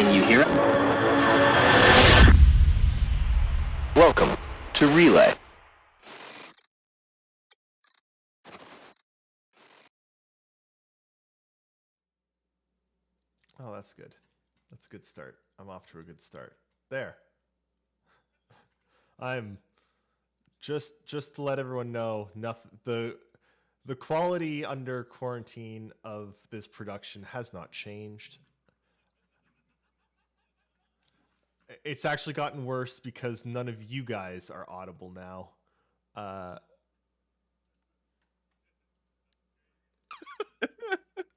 Can you hear it? Welcome to Relay. Oh, that's good. That's a good start. I'm off to a good start. There. I'm just to let everyone know, the quality under quarantine of this production has not changed. it's actually gotten worse because none of you guys are audible now.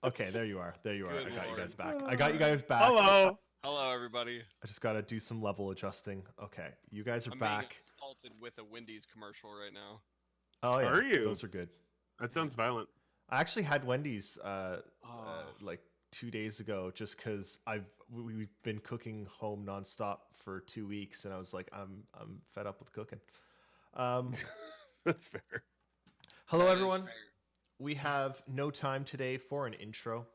Okay, there you are. There you are. Good I got you lord. guys back. I got you guys back. Hello. Hello, everybody. I just gotta do some level adjusting. Okay, you guys are I'm back. being assaulted with a Wendy's commercial right now. Oh yeah, Are you? those are good. That sounds violent. I actually had Wendy's Oh. like 2 days ago, just because we've been cooking home nonstop for 2 weeks, and I was like, I'm fed up with cooking. That's fair. Hello That is everyone. fair. We have no time today for an intro.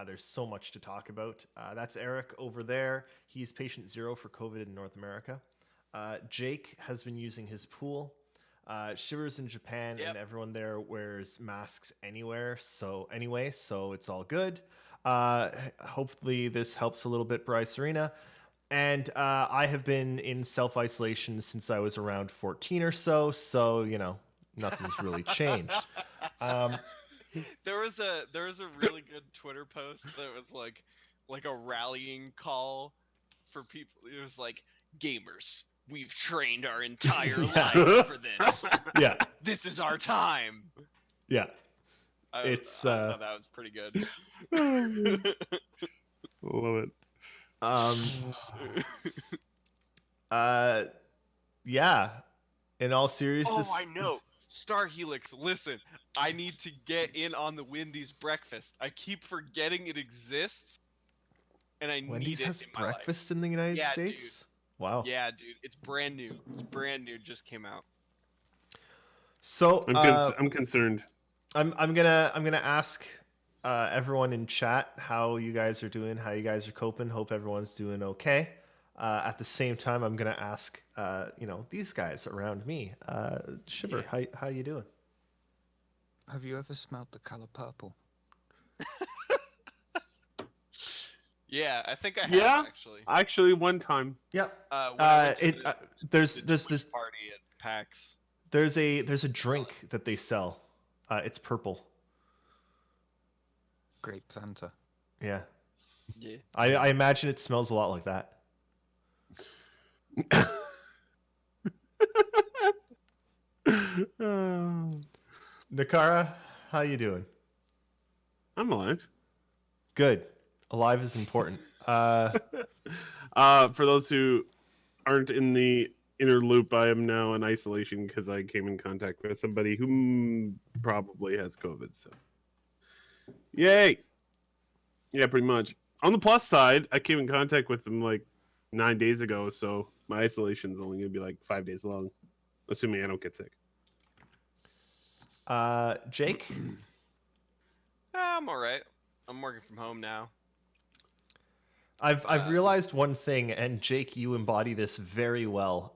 There's so much to talk about. That's Eric over there. He's patient 0 for COVID in North America. Jake has been using his pool. Shivers in Japan, Yep. and everyone there wears masks anywhere. So it's all good. Hopefully this helps a little bit, Bryce Arena. And I have been in self-isolation since I was around 14 or so. So, nothing's really changed. There was a really good Twitter post that was like a rallying call for people. It was like, gamers, we've trained our entire lives for this. Yeah, This is our time. yeah. I It's, thought that was pretty good. Love it. Yeah. In all seriousness, Oh, I know. Star Helix, listen. I need to get in on the Wendy's breakfast. I keep forgetting it exists, and I Wendy's need it has in my life. breakfast in the United Yeah, dude. States. Wow. Yeah, dude, it's brand new. It's brand new. Just came out. So I'm concerned. I'm gonna ask everyone in chat how you guys are doing, how you guys are coping. Hope everyone's doing okay. At the same time, I'm gonna ask these guys around me. Shiver, how you doing? Have you ever smelled the color purple? Yeah, I think I have Yeah? actually. Actually, one time. Yep. When I went to the There's Twitch party at PAX. there's a drink that they sell. It's purple. Grape Fanta. Yeah. Yeah. I imagine it smells a lot like that. Nakara, how you doing? I'm alive. Good. Alive is important. For those who aren't in the inner loop, I am now in isolation because I came in contact with somebody who probably has COVID. So, yay! Yeah, pretty much. On the plus side, I came in contact with them like 9 days ago, so my isolation is only going to be like 5 days long, assuming I don't get sick. Jake? I'm all right. I'm working from home now. I've realized one thing, and Jake, you embody this very well.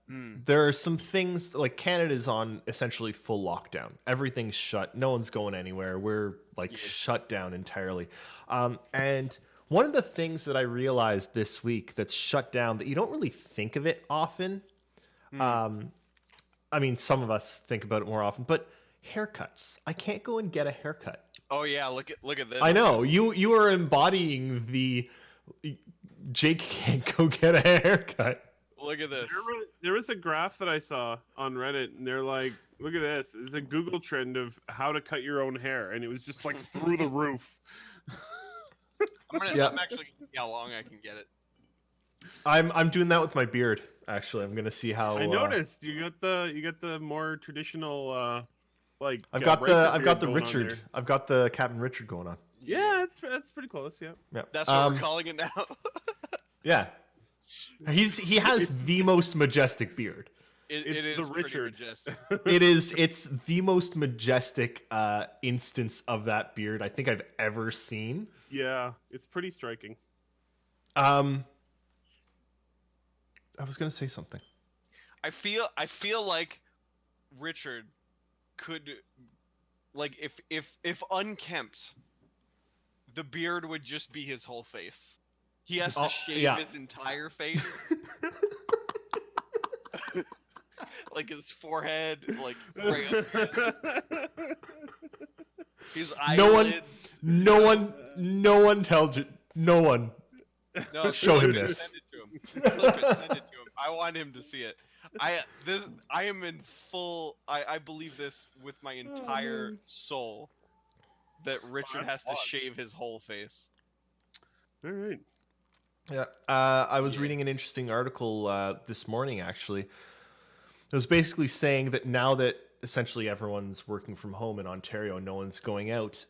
There are some things, like Canada's on essentially full lockdown. Everything's shut. No one's going anywhere. We're shut down entirely. And one of the things that I realized this week that's shut down that you don't really think of it often. I mean, some of us think about it more often, but haircuts. I can't go and get a haircut. Oh yeah, look at this. I know you are embodying the Jake can't go get a haircut. Look at this. There was a graph that I saw on Reddit, and they're like, look at this. It's a Google trend of how to cut your own hair, and it was just like through the roof. I'm actually gonna see how long I can get it. I'm doing that with my beard. Actually, I'm gonna see how. I noticed you got the more traditional like. I've got the going on Richard. there. I've got the Captain Richard going on. Yeah, that's pretty close. Yeah. Yeah, That's what we're calling it now. Yeah, he has the most majestic beard. It It's is the pretty Richard. majestic. It's the most majestic instance of that beard I think I've ever seen. Yeah, it's pretty striking. I was gonna say something. I feel like Richard could, like, if unkempt, the beard would just be his whole face. He has to shave his entire face. Like his forehead, like right up there. His eyelids. No one tell no one. No, Show him send this. it to him. Clip it, send it to him. I want him to see it. I am in full. I believe this with my entire soul that Richard that's has to odd. shave his whole face. All right. Yeah, I was Yeah. reading an interesting article this morning. Actually, it was basically saying that now that essentially everyone's working from home in Ontario, no one's going out.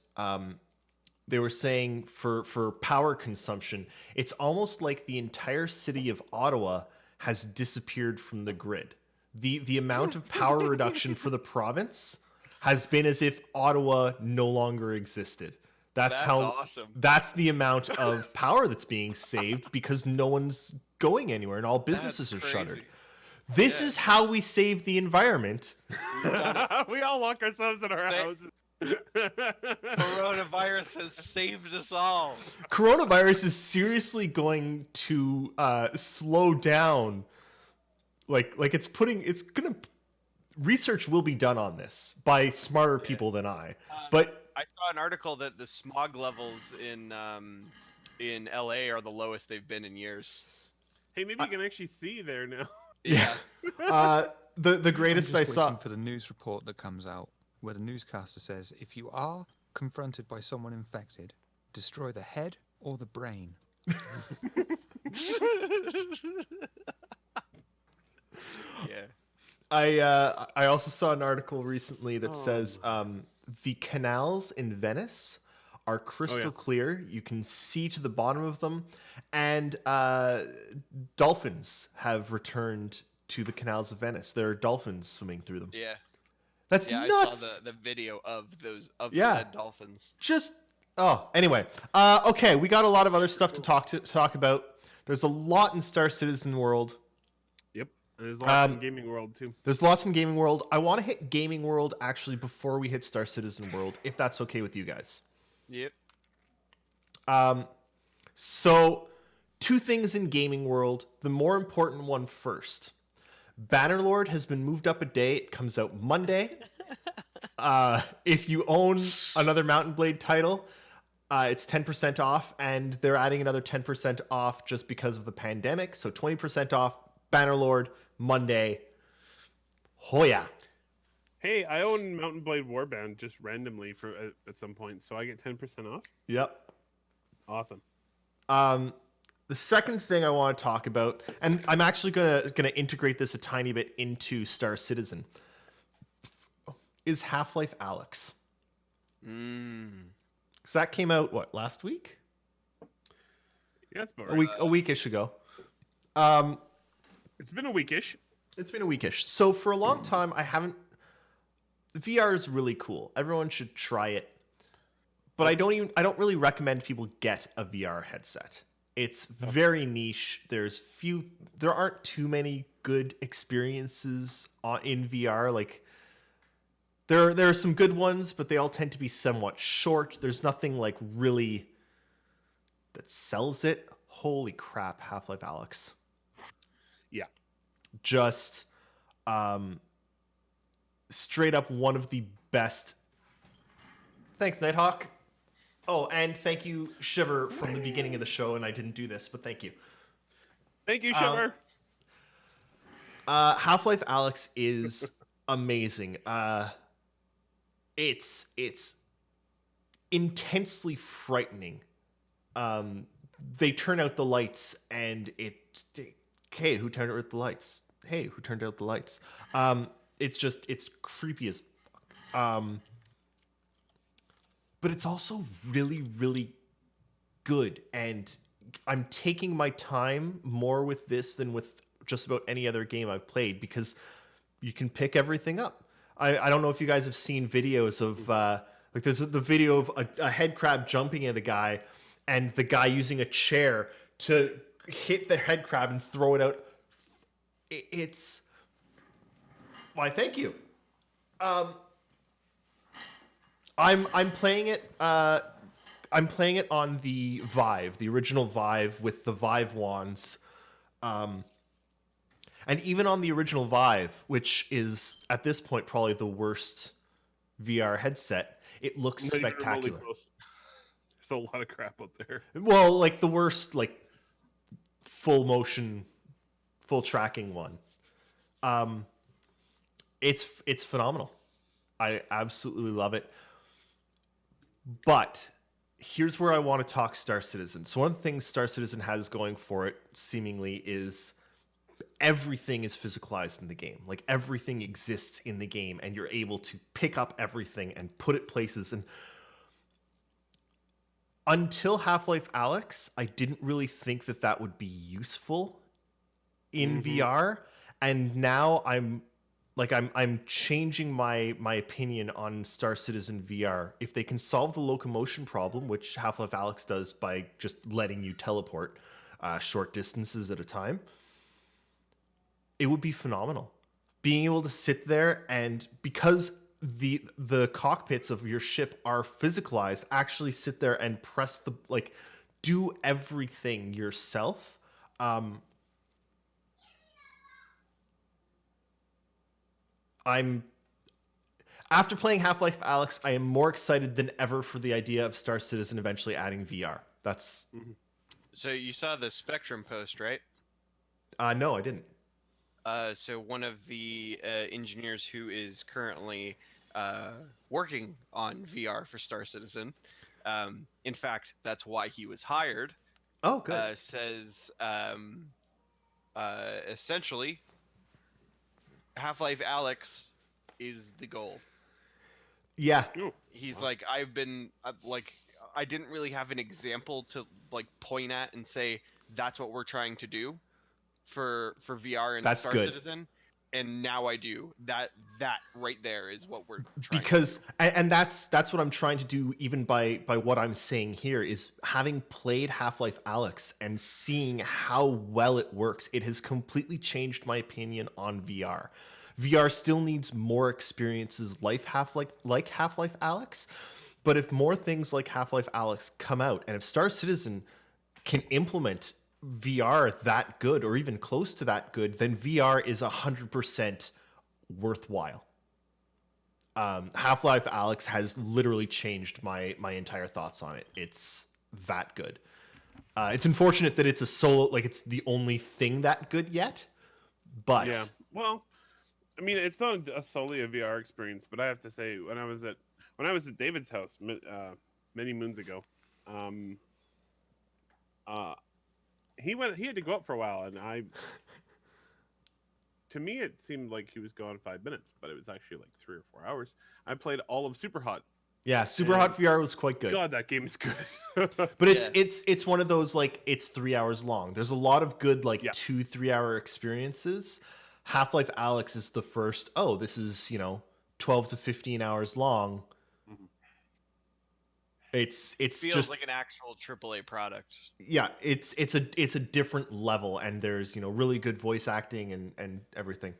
They were saying for power consumption, it's almost like the entire city of Ottawa has disappeared from the grid. The amount of power reduction for the province has been as if Ottawa no longer existed. That's how awesome. that's the amount of power that's being saved because no one's going anywhere and all businesses That's are shuttered. crazy. This Yeah. is how we save the environment. We all lock ourselves in our Say- houses. Coronavirus has saved us all. Coronavirus is seriously going to slow down. Like it's gonna research will be done on this by smarter people than I. But I saw an article that the smog levels in LA are the lowest they've been in years. Hey, maybe you can actually see there now. Yeah. the I'm greatest just I saw. waiting for the news report that comes out where the newscaster says, if you are confronted by someone infected, destroy the head or the brain. Yeah. I also saw an article recently that says the canals in Venice are crystal clear. You can see to the bottom of them, and dolphins have returned to the canals of Venice. There are dolphins swimming through them. Yeah. That's Yeah, nuts. I saw the video of those Yeah. the dead dolphins. Just anyway. Okay, we got a lot of other stuff to talk about. There's a lot in Star Citizen World. Yep. And there's lots in Um, gaming world too. There's lots in Gaming World. I want to hit Gaming World actually before we hit Star Citizen World, if that's okay with you guys. Yep. So, two things in Gaming World. The more important one first. Bannerlord has been moved up a day. It comes out Monday. If you own another Mountain Blade title, it's 10% off, and they're adding another 10% off just because of the pandemic. So 20% off Bannerlord Monday. Hoya. Hey, I own Mountain Blade Warband just randomly for at some point, so I get 10% off. Yep. Awesome. The second thing I want to talk about, and I'm actually gonna integrate this a tiny bit into Star Citizen, is Half-Life Alyx. Because that came out last week? Yeah, it's about A right. weekish ago. It's been a weekish. It's been a weekish. So for a long time, VR is really cool. Everyone should try it. But I don't really recommend people get a VR headset. It's very niche. There aren't too many good experiences in VR. Like there are some good ones, but they all tend to be somewhat short. There's nothing like really that sells it. Holy crap, Half-Life Alyx. Yeah. Just straight up one of the best. Thanks, Nighthawk. Oh, and thank you, Shiver, from the beginning of the show, and I didn't do this, but thank you. Thank you, Shiver. Half-Life Alyx is amazing. It's intensely frightening. They turn out the lights, and hey, who turned out the lights? Hey, who turned out the lights? It's creepy as fuck. But it's also really, really good. And I'm taking my time more with this than with just about any other game I've played because you can pick everything up. I don't know if you guys have seen videos of like there's the video of a head crab jumping at a guy and the guy using a chair to hit the head crab and throw it out. It's why thank you. I'm playing it. I'm playing it on the Vive, the original Vive with the Vive wands, and even on the original Vive, which is at this point probably the worst VR headset. It looks Not even remotely spectacular. close. There's a lot of crap out there. Well, like the worst, like full motion, full tracking one. It's phenomenal. I absolutely love it. But here's where I want to talk Star Citizen. So one of the things Star Citizen has going for it, seemingly, is everything is physicalized in the game. Like everything exists in the game, and you're able to pick up everything and put it places. And until Half-Life Alyx, I didn't really think that that would be useful in VR. And now I'm changing my opinion on Star Citizen VR. If they can solve the locomotion problem, which Half-Life Alyx does by just letting you teleport short distances at a time, it would be phenomenal. Being able to sit there and, because the cockpits of your ship are physicalized, actually sit there and press the, like, do everything yourself. After playing Half-Life Alyx, I am more excited than ever for the idea of Star Citizen eventually adding VR. That's So you saw the Spectrum post, right? no, I didn't. So one of the engineers who is currently working on VR for Star Citizen, in fact, that's why he was hired. Oh, good. Says essentially, Half-Life Alyx is the goal. Yeah, He's like, I've been like, I didn't really have an example to like point at and say that's what we're trying to do for VR and That's Star good. Citizen, and now I do. That right there is what we're trying because to do. and that's what I'm trying to do, even by what I'm saying here, is having played Half-Life Alyx and seeing how well it works. It has completely changed my opinion on VR. VR still needs more experiences like Half-Life Alyx, but if more things like Half-Life Alyx come out, and if Star Citizen can implement VR that good, or even close to that good, then VR is 100% worthwhile. Half-Life Alyx has literally changed my entire thoughts on it. It's that good. It's unfortunate that it's a solo, like it's the only thing that good yet. But Yeah. Well, I mean, it's not solely a VR experience, but I have to say, when I was at David's house many moons ago, he had to go up for a while, and to me it seemed like he was gone 5 minutes, but it was actually like 3 or 4 hours. I played all of Superhot. yeah, Superhot VR was quite good. God, that game is good. But it's one of those, like, it's 3 hours long. There's a lot of good, like, 2-3 hour experiences. Half-Life Alyx is the first, this is, 12 to 15 hours long. It's Feels just like an actual AAA product. Yeah, it's a different level, and there's really good voice acting and everything.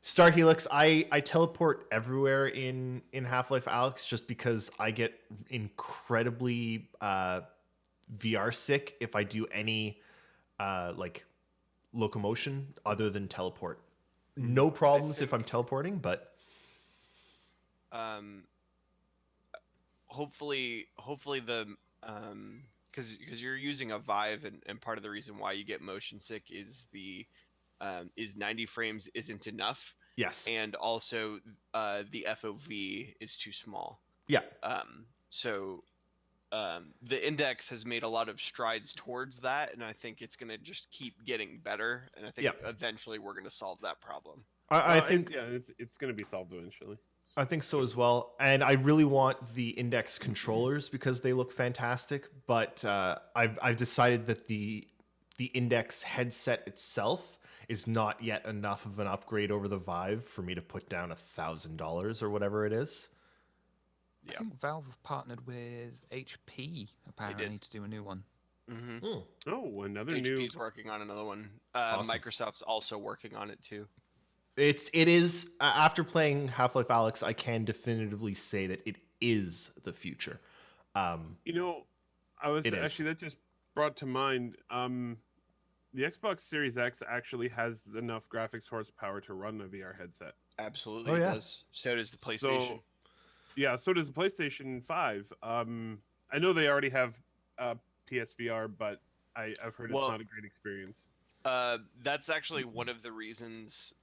Star Helix, I teleport everywhere in Half-Life Alyx just because I get incredibly VR sick if I do any like locomotion other than teleport. No problems if I'm teleporting, but hopefully the because you're using a Vive, and part of the reason why you get motion sick is is 90 frames isn't enough. Yes. And also the FOV is too small. Yeah. So the index has made a lot of strides towards that, and I think it's going to just keep getting better, and I think eventually we're going to solve that problem. I think it's going to be solved eventually. I think so as well, and I really want the Index controllers because they look fantastic. But I've decided that the Index headset itself is not yet enough of an upgrade over the Vive for me to put down $1,000 or whatever it is. I think Valve have partnered with HP apparently to do a new one. Mm-hmm. Oh, another HP's working on another one. Awesome. Microsoft's also working on it too. It is after playing Half-Life Alyx, I can definitively say that it is the future. I was actually, that just brought to mind, the Xbox Series X actually has enough graphics horsepower to run a VR headset. Absolutely, it does. So does the PlayStation. So does the PlayStation 5. I know they already have PSVR, but I've heard Well- it's not a great experience. That's actually one of the reasons.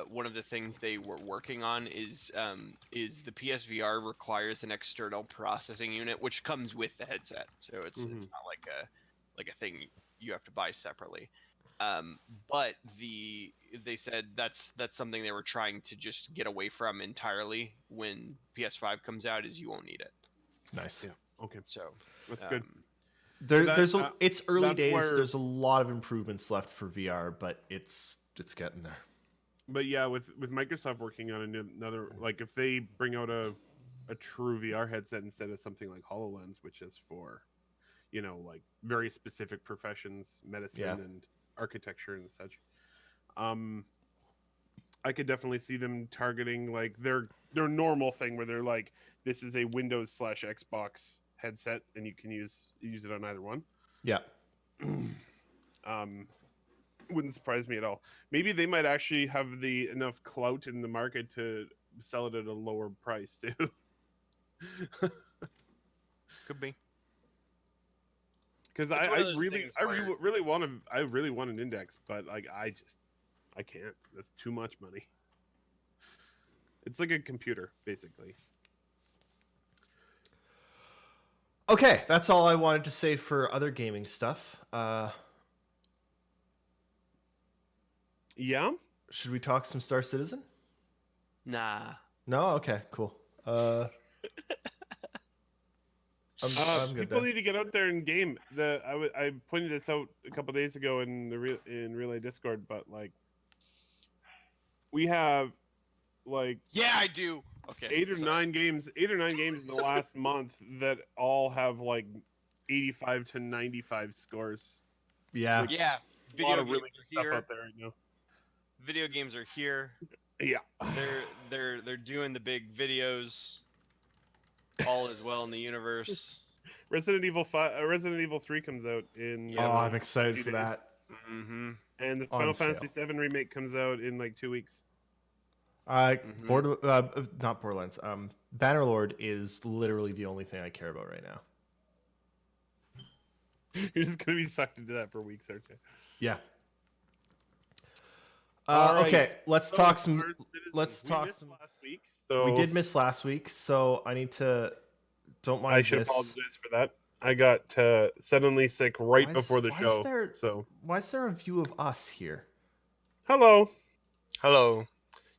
One of the things they were working on is the PSVR requires an external processing unit, which comes with the headset. So it's not like a thing you have to buy separately. But they said that's something they were trying to just get away from entirely when PS5 comes out. Is you won't need it. Nice. Yeah. Okay. So That's good. It's early that's days. where- There's a lot of improvements left for VR, but it's getting there. But yeah, with Microsoft working on another, like if they bring out a true VR headset instead of something like HoloLens, which is for, like very specific professions, medicine Yeah. and architecture and such. I could definitely see them targeting like their normal thing where they're like, this is a Windows/Xbox headset and you can use it on either one. Yeah. Wouldn't surprise me at all. Maybe they might actually have enough clout in the market to sell it at a lower price too. could be. Because It's I one of those really things I where- really want an Index, but like I can't. That's too much money. It's like a computer basically. Okay, that's all I wanted to say for other gaming stuff. Yeah. Should we talk some Star Citizen? Nah. No. Okay. Cool. I'm good. People Then. need to get out there and game. I pointed this out a couple days ago in the in Relay Discord, but like we have like Yeah, I do. Okay. 8 or sorry. 9 games in the last month that all have like 85 to 95 scores. Yeah. Yeah. A Video lot of games really are good stuff here. out there right now. Video games are here. Yeah. They're doing the big videos. All is well in the universe. Resident Evil 3 comes out in Oh, I'm a excited few for days. that. Mm-hmm. And the On Final sale. Fantasy VII remake comes out in like 2 weeks. Not Borderlands. Bannerlord is literally the only thing I care about right now. You're just gonna be sucked into that for weeks, aren't you? Yeah. All right, Okay, let's so talk some. Star Citizen. let's We talk missed some- last week. So We did miss last week, so I need to. Don't mind I should this. apologize for that. I got suddenly sick right Why is- before the why is show. there- So Why is there a view of us here? hello, Hello.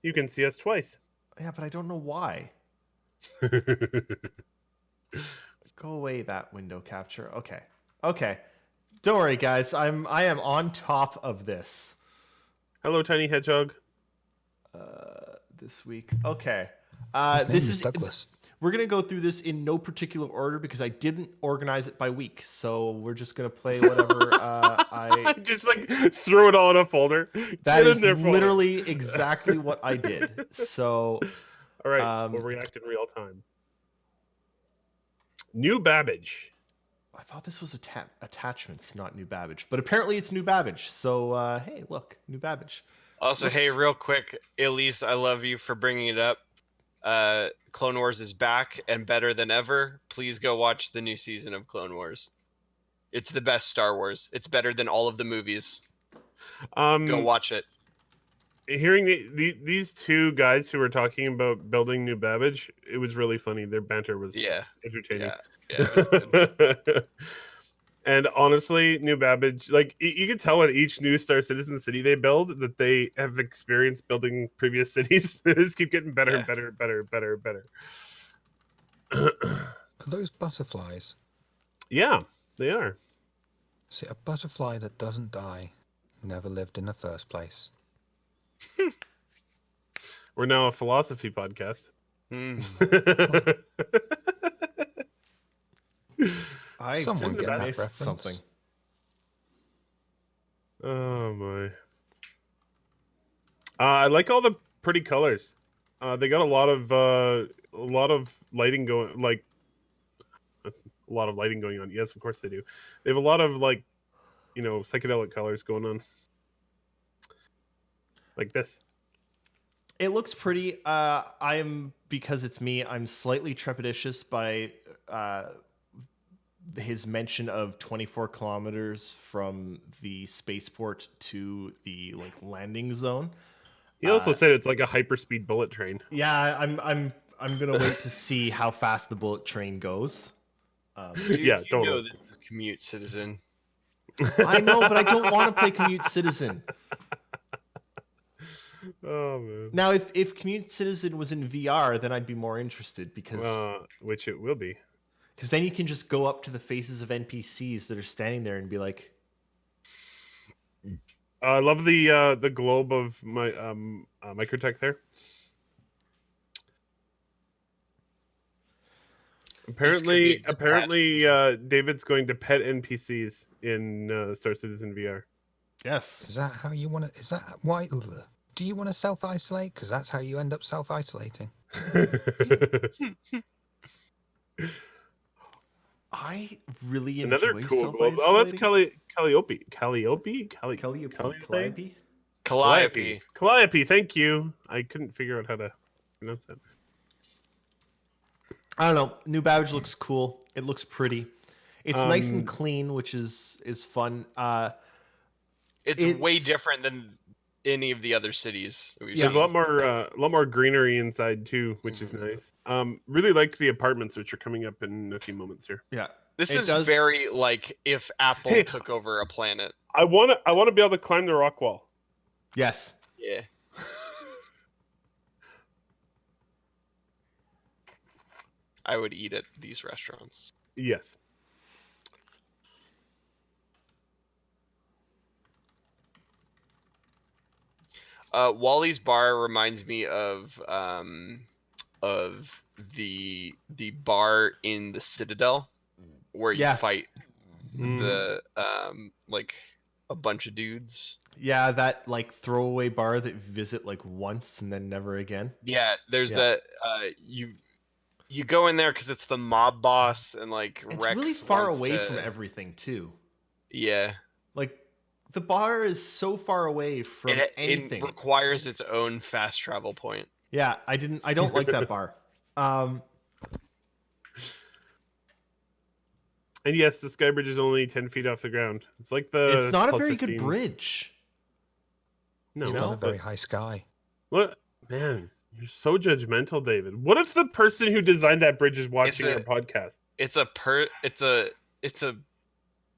you can see us twice. Yeah, but I don't know why. Go away, that window capture. Okay. Okay. Don't worry, guys. I am on top of this. Hello, Tiny Hedgehog. This week. Okay. His name This is is Douglas. We're gonna go through this in no particular order because I didn't organize it by week. So we're just gonna play whatever I. Just like throw it all in a folder. That Get is in there, folder. literally exactly what I did. So All right, we'll react in real time. New Babbage. I thought this was attachments, not New Babbage, but apparently it's New Babbage. So hey, look, New Babbage. Also, hey, Looks- real quick, Elise, I love you for bringing it up. Clone Wars is back and better than ever. Please go watch the new season of Clone Wars. It's the best Star Wars. It's better than all of the movies. Go watch it. Hearing these two guys who were talking about building New Babbage, it was really funny. Their banter was Yeah. entertaining. Yeah. It's good. And honestly, New Babbage, like you can tell in each new Star Citizen city they build that they have experience building previous cities. They just keep getting better and Yeah. better and better and better and better. Are those butterflies? Yeah, they are. See, a butterfly that doesn't die never lived in the first place. We're now a philosophy podcast. Hmm. I Someone didn't get that miss reference. something. Oh my! I like all the pretty colors. They got a lot of lighting going. Like, that's a lot of lighting going on. Yes, of course they do. They have a lot of like, psychedelic colors going on. Like this. It looks pretty. I'm because it's me. I'm slightly trepidatious by his mention of 24 kilometers from the spaceport to the like landing zone. He also said it's like a hyperspeed bullet train. Yeah, I'm gonna wait to see how fast the bullet train goes. Dude, Yeah, you totally. know this is Commute Citizen. I know, but I don't want to play Commute Citizen. Oh man. Now, if Commute Citizen was in VR, then I'd be more interested because Which it will be. then you can just go up to the faces of NPCs that are standing there and be like, I love the globe of my Microtech there. be a Apparently, David's going to pet NPCs in Star Citizen VR. yes. Is that how you want to? Is that why? Do you want to self-isolate? Because that's how you end up self-isolating. I really Another enjoy cool globe. Oh, that's self-isolating. Calliope. Calliope. Calliope. Thank you. I couldn't figure out how to pronounce that. I don't know. New Babbage looks cool. It looks pretty. It's nice and Um, clean, which is fun. It's way It's- different than any of the other cities that we've Yeah. There's seen. a lot more greenery inside too, which is nice. Really like the apartments, which are coming up in a few moments here. Yeah. This It is does- very like if Apple Hey. took over a planet. I want to be able to climb the rock wall. Yes. Yeah. I would eat at these restaurants. Yes. Wally's Bar reminds me of the bar in the Citadel where you Yeah. fight Mm. the like a bunch of dudes. Yeah, that like throwaway bar that you visit like once and then never again. Yeah, there's Yeah. that you go in there because it's the mob boss and like It's Rex really far wants away to- from everything too. Yeah, Like the bar is so far away from it anything. requires its own fast travel point. Yeah, I don't like that bar. And yes, the sky bridge is only 10 feet off the ground. It's like the. It's not a plus very good 15. bridge. No, You It's know, not a but very high sky. what? Man, you're so judgmental, David. What if the person who designed that bridge is watching a- our podcast? It's a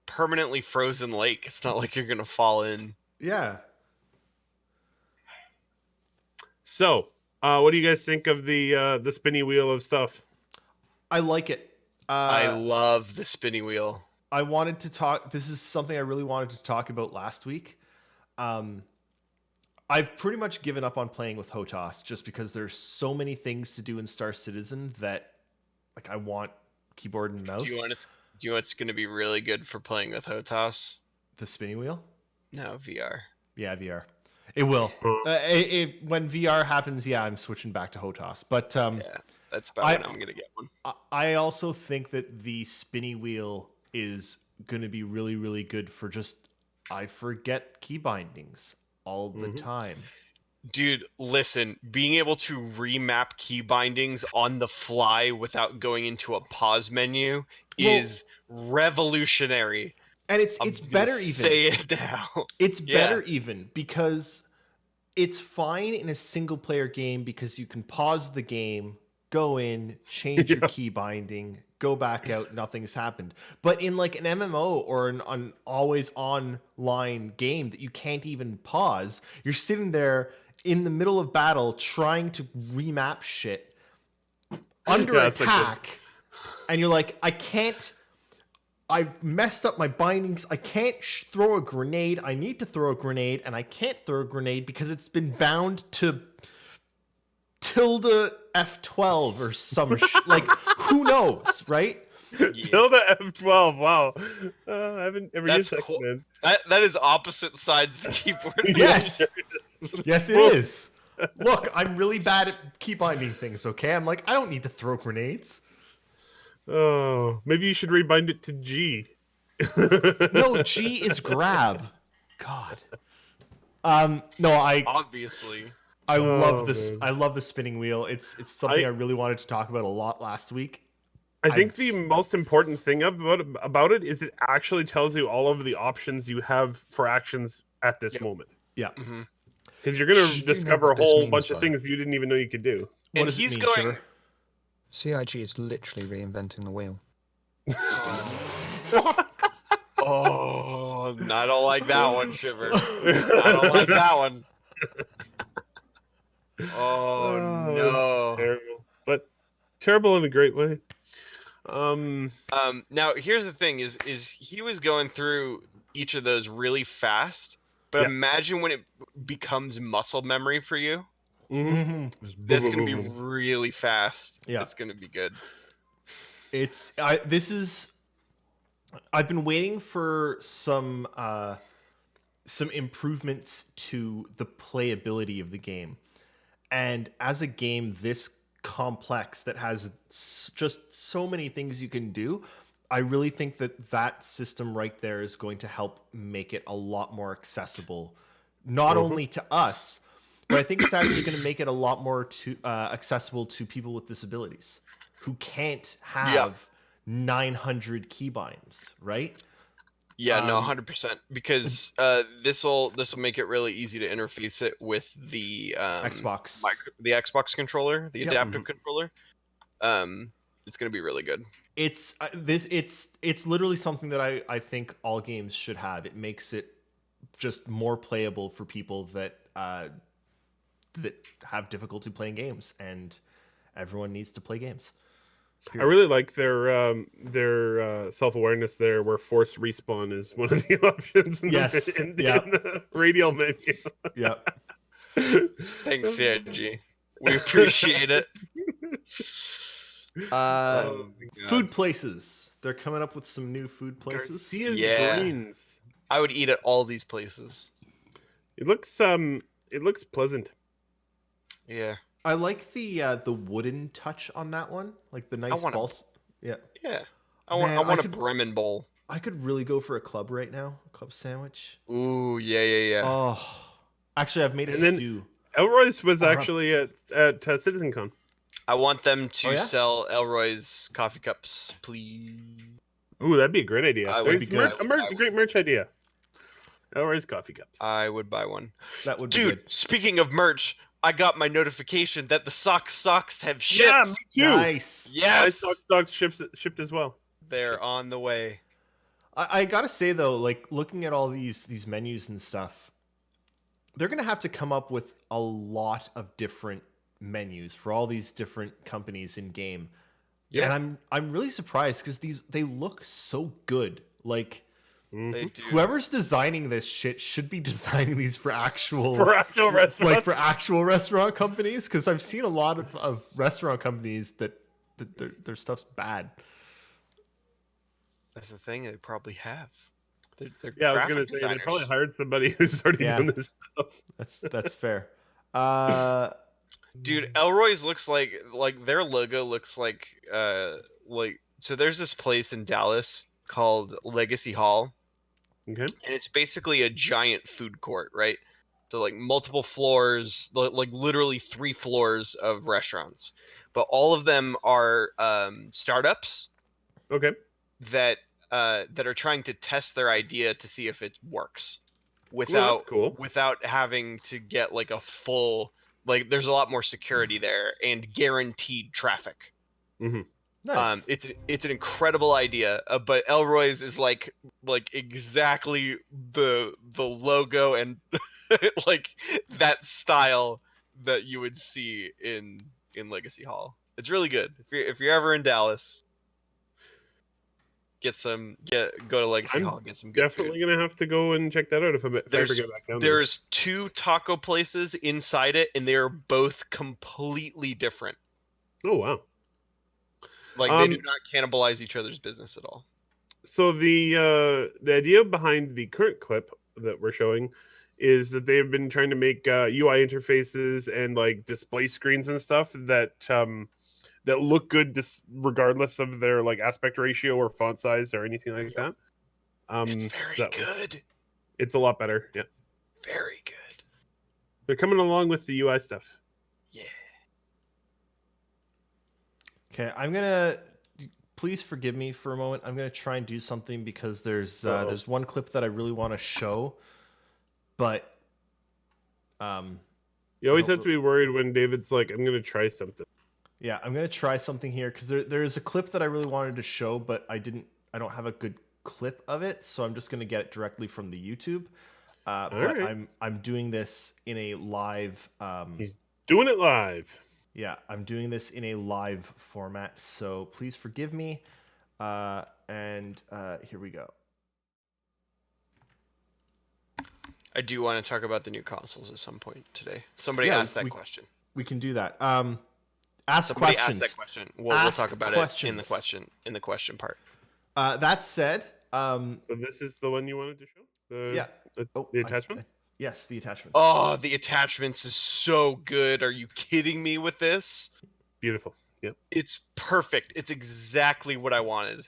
permanently frozen lake. It's not like you're gonna fall in. Yeah. So, what do you guys think of the spinny wheel of stuff? I like it. I love the spinny wheel. I wanted to talk. This is something I really wanted to talk about last week. I've pretty much given up on playing with HOTAS just because there's so many things to do in Star Citizen that, like, I want keyboard and mouse. Do you know what's gonna be really good for playing with HOTAS? The spinning wheel? No, VR. Yeah, VR. It will. When VR happens, yeah, I'm switching back to HOTAS. But Yeah, that's about I- when I'm gonna get one. I also think that the spinny wheel is going to be really, really good for just, I forget key bindings all the time. Dude, listen, being able to remap key bindings on the fly without going into a pause menu is revolutionary. And it's I'm better gonna even. Say it now. It's Yeah. better even because it's fine in a single player game because you can pause the game, go in, change your key binding, go back out, nothing's happened. But in like an MMO or an always online game that you can't even pause, you're sitting there in the middle of battle trying to remap shit under Yeah, it's like attack, and you're like, I've messed up my bindings. I can't throw a grenade. I need to throw a grenade, and I can't throw a grenade because it's been bound to tilde F12 or some like who knows, right? Tilda F12. Wow. I haven't ever That's used that cool. command. That is opposite sides of the keyboard. Yes, yes, it is. Look, I'm really bad at key binding things. Okay, I'm like, I don't need to throw grenades. Oh, maybe you should rebind it to G. No, G is grab. God. No, Obviously. I love Oh, this. man. I love the spinning wheel. It's something I really wanted to talk about a lot last week. I think I'd the most important thing about it is it actually tells you all of the options you have for actions at this Yep. moment. Yeah. Mhm. Because you're going You to do know discover a what this whole means, bunch of though. things you didn't even know you could do. What And does it he's mean, going. Shiver? CIG is literally reinventing the wheel. Oh, I don't like that one, Shiver. I don't like that one. Oh it's no. terrible, but terrible in a great way. Now here's the thing: is he was going through each of those really fast, but Yeah. imagine when it becomes muscle memory for you. Mm-hmm. That's gonna be really fast. Yeah. It's gonna be good. I've been waiting for some improvements to the playability of the game. And as a game this complex that has just so many things you can do, I really think that system right there is going to help make it a lot more accessible, not only to us, but I think it's actually going to make it a lot more accessible to people with disabilities who can't have 900 keybinds, right? Yeah, no, 100%. Because this'll make it really easy to interface it with the Xbox. the Xbox controller, the Yep. adaptive controller. It's gonna be really good. It's it's literally something that I think all games should have. It makes it just more playable for people that that have difficulty playing games, and everyone needs to play games. I really like their self-awareness there, where forced respawn is one of the options in, Yes. in Yep. the radial menu. Yep. Thanks, CIG. We appreciate it. Oh, my God. Food places. They're coming up with some new food places. Garcia's Yeah. Greens. I would eat at all these places. It looks pleasant. Yeah. I like the wooden touch on that one, like the nice want a- balls. Yeah. Yeah. Man, I want could- a Bremen bowl. I could really go for a club right now, a club sandwich. Ooh, yeah. Oh, actually, I've made a And then- stew. Elroy's was Rob. actually at CitizenCon. I want them to Oh, yeah? sell Elroy's coffee cups, please. Ooh, that'd be a great idea. I would There's be merch, good. a great merch idea. Elroy's coffee cups. I would buy one. That would be Dude, good. speaking of merch, I got my notification that the socks have shipped. Yeah, me too. Nice. My Yes, socks shipped as well. they're on the way. I gotta say though, like looking at all these menus and stuff, they're gonna have to come up with a lot of different menus for all these different companies in game. Yeah. And I'm really surprised because they look so good. Like They do. whoever's designing this shit should be designing these for actual restaurants. like for actual restaurant companies, because I've seen a lot of restaurant companies that their stuff's bad. That's the thing. They probably have. They're Yeah, I was graphic gonna say they designers. probably hired somebody who's already Yeah. done this stuff. That's fair. Dude, Elroy's looks like their logo looks like so there's this place in Dallas called Legacy Hall, Okay. and it's basically a giant food court, right? So like multiple floors, like literally 3 floors of restaurants, but all of them are startups Okay. that are trying to test their idea to see if it works Ooh, without that's cool. without having to get like a full, like there's a lot more security there and guaranteed traffic. Nice. It's an incredible idea, but Elroy's is like exactly the logo and like that style that you would see in Legacy Hall. It's really good. If you're ever in Dallas, go to Legacy I'm Hall, get some good Definitely food. gonna have to go and check that out if I ever get back down there. There's 2 taco places inside it, and they're both completely different. Oh wow. Like they do not cannibalize each other's business at all. So the idea behind the current clip that we're showing is that they've been trying to make UI interfaces and like display screens and stuff that that look good regardless of their like aspect ratio or font size or anything like that. It's very so that was- good. It's a lot better. Yeah, Very good. they're coming along with the UI stuff. Yeah. Okay, I'm gonna please forgive me for a moment. I'm gonna try and do something because Uh-oh. there's one clip that I really want to show, but You always don't have to be worried when David's like, "I'm gonna try something." yeah, I'm gonna try something here because there is a clip that I really wanted to show, but I don't have a good clip of it, so I'm just gonna get it directly from the YouTube. But right. I'm doing this in a live. He's doing it live. Yeah, I'm doing this in a live format, so please forgive me. And here we go. I do want to talk about the new consoles at some point today. Somebody Yeah, asked that we- question. We can do that. Ask Somebody questions. asked that question. We'll Ask talk about questions. it in the question part. That said, So this is the one you wanted to show? yeah. The Oh, attachments? yes, the attachments. Oh, the attachments is so good. Are you kidding me with this? Beautiful. Yep. It's perfect. It's exactly what I wanted.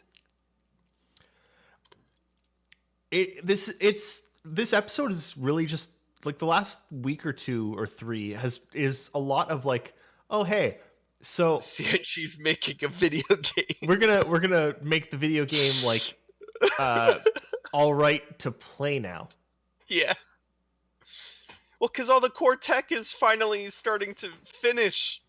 This episode is really just like the last week or two or three is a lot of like, oh hey, so She's making a video game. we're gonna make the video game like all right to play now. Yeah. Well, because all the core tech is finally starting to finish,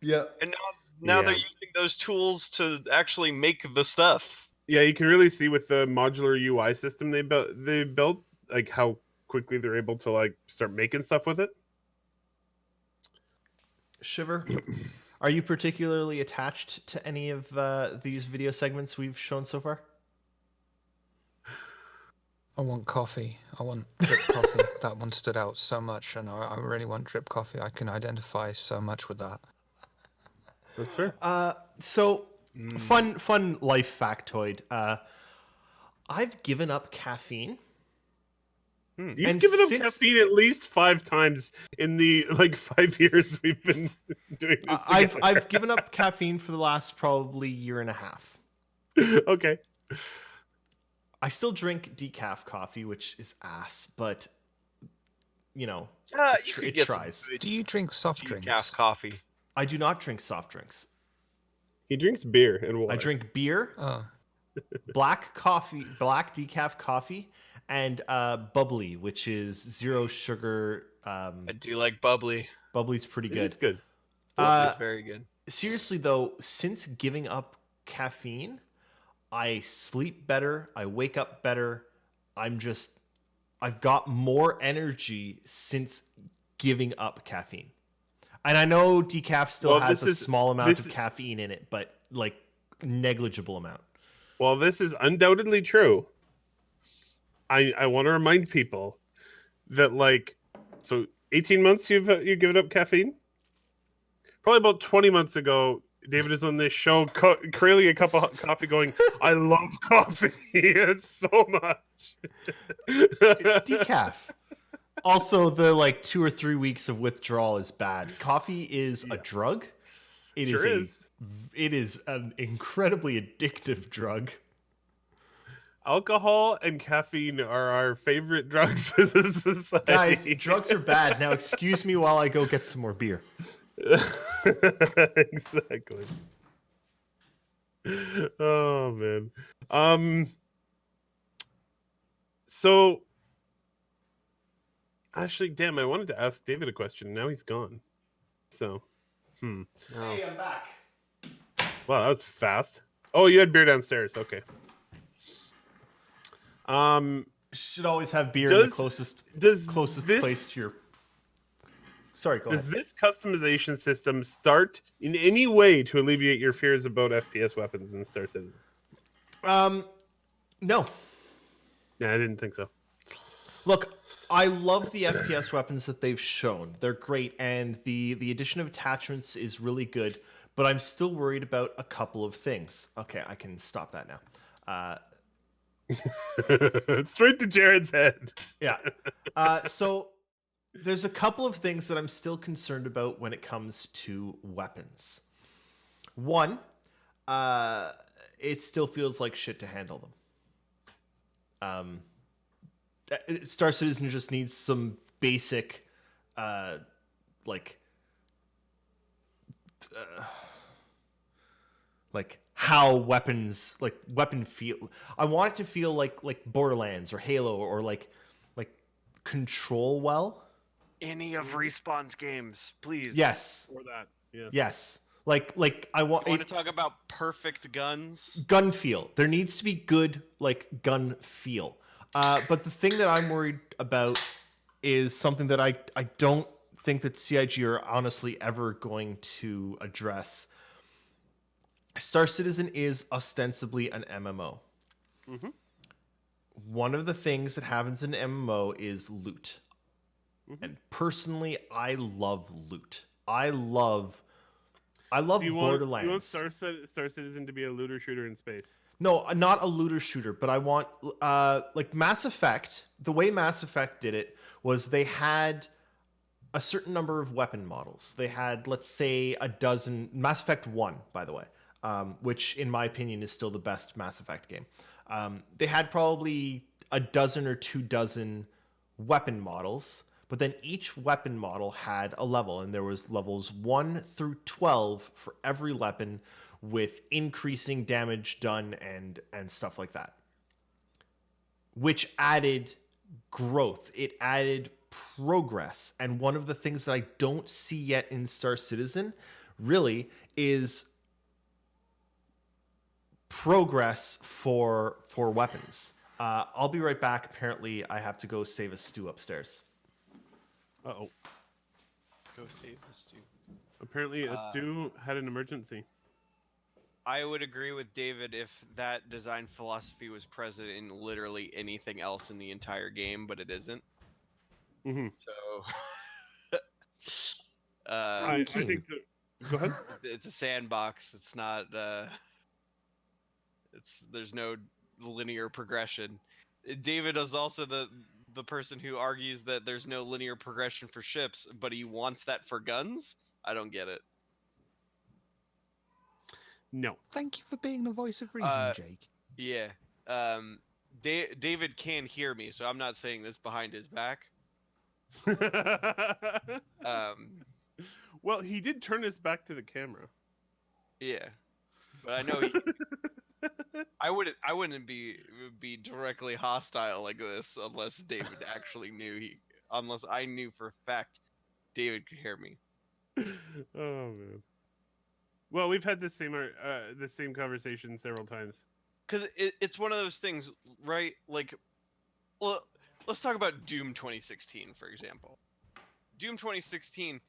Yeah. and now they're Yeah. using those tools to actually make the stuff. Yeah, you can really see with the modular UI system they built like how quickly they're able to like start making stuff with it. Shiver, are you particularly attached to any of these video segments we've shown so far? I want coffee. I want drip coffee. That one stood out so much, and I really want drip coffee. I can identify so much with that. That's fair. So fun life factoid. I've given up caffeine. You've And given up since- caffeine at least 5 times in the like 5 years we've been doing this. I've together. given up caffeine for the last probably year and a half. Okay. I still drink decaf coffee, which is ass, but you know, You could it get some tries. good Do you drink soft decaf drinks? coffee. I do not drink soft drinks. He drinks beer and water. I drink beer, Oh, black coffee, black decaf coffee, and bubbly, which is zero sugar. I do like bubbly. Bubbly's pretty It is good. good. Bubbly's very good. Seriously though, since giving up caffeine, I sleep better, I wake up better. I've got more energy since giving up caffeine. And I know decaf still Well, has this a is- small amount this- of caffeine in it, but like negligible amount. Well, this is undoubtedly true. I want to remind people that like so 18 months you've given up caffeine. Probably about 20 months ago, David is on this show cradling a cup of coffee, going, "I love coffee so much." Decaf. Also, the like 2 or 3 weeks of withdrawal is bad. Coffee is a drug. It Sure is. It is an incredibly addictive drug. Alcohol and caffeine are our favorite drugs as a society. Guys, drugs are bad. Now excuse me while I go get some more beer. Exactly. Oh man. So actually, damn, I wanted to ask David a question. Now he's gone. So, Oh. Hey, I'm back. wow, that was fast. Oh, you had beer downstairs. Okay. Should always have beer in the Does- closest Does place to your. Sorry, go Does ahead. this customization system start in any way to alleviate your fears about FPS weapons in Star Citizen? No. Yeah, I didn't think so. Look, I love the FPS weapons that they've shown. They're great, and the addition of attachments is really good. But I'm still worried about a couple of things. Okay, I can stop that now. Straight to Jared's head. Yeah. So there's a couple of things that I'm still concerned about when it comes to weapons. One, it still feels like shit to handle them. Star Citizen just needs some basic, like like how weapons like weapon feel. I want it to feel like Borderlands or Halo or like Control well. Any of Respawn's games, please. Yes. For that. Yes. Yes. Like I want You want to talk about perfect guns? gun feel. There needs to be good like gun feel. But the thing that I'm worried about is something that I don't think that CIG are honestly ever going to address. Star Citizen is ostensibly an MMO. Mm-hmm. One of the things that happens in MMO is loot. Mm-hmm. And personally, I love loot. I love Borderlands. You want Star Citizen to be a looter shooter in space? No, not a looter shooter, but I want like Mass Effect. The way Mass Effect did it was they had a certain number of weapon models. They had, let's say, a dozen. Mass Effect 1, by the way, which in my opinion is still the best Mass Effect game. They had probably a dozen or 2 dozen weapon models, but then each weapon model had a level, and there was levels 1 through 12 for every weapon, with increasing damage done and stuff like that, which added growth. It added progress. And one of the things that I don't see yet in Star Citizen really is progress for weapons. I'll be right back. Apparently I have to go save a stew upstairs. Uh-oh. Go save this dude. Apparently, Stu had an emergency. I would agree with David if that design philosophy was present in literally anything else in the entire game, but it isn't. Mm-hmm. So, I think that... Go ahead. it's a sandbox. It's not. There's no linear progression. David is also the person who argues that there's no linear progression for ships, but he wants that for guns. I don't get it. No. Thank you for being the voice of reason, Jake. Yeah. David can hear me, so I'm not saying this behind his back. Well, he did turn his back to the camera. Yeah, but I know I wouldn't be directly hostile like this unless David actually unless I knew for a fact David could hear me. Oh man. Well, we've had the same conversation several times. Because it's one of those things, right? Like, well, let's talk about Doom 2016, for example. Doom 2016,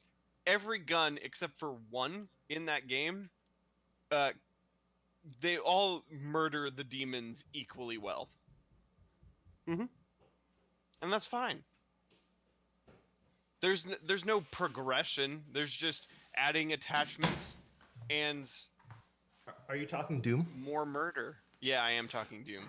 every gun except for one in that game, they all murder the demons equally well. Mm-hmm. And that's fine. There's no progression. There's just adding attachments and Are you talking Doom? more murder. Yeah, I am talking Doom.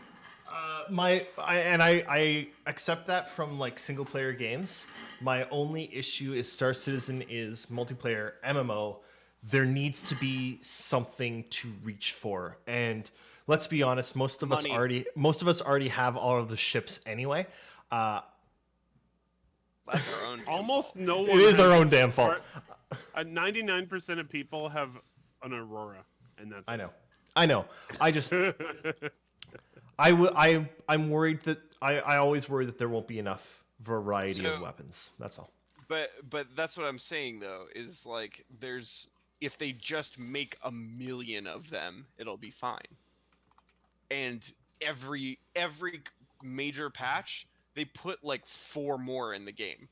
I accept that from like single player games. My only issue is Star Citizen is multiplayer MMO. There needs to be something to reach for, and let's be honest, most of us already have all of the ships anyway. That's our own. Almost no one. It is has our own damn fault. 99% of people have an Aurora, and that's. I know. I just. I'm worried that I always worry that there won't be enough variety of weapons. That's all. But that's what I'm saying though, is like if they just make 1 million of them, it'll be fine. And every major patch, they put like 4 more in the game.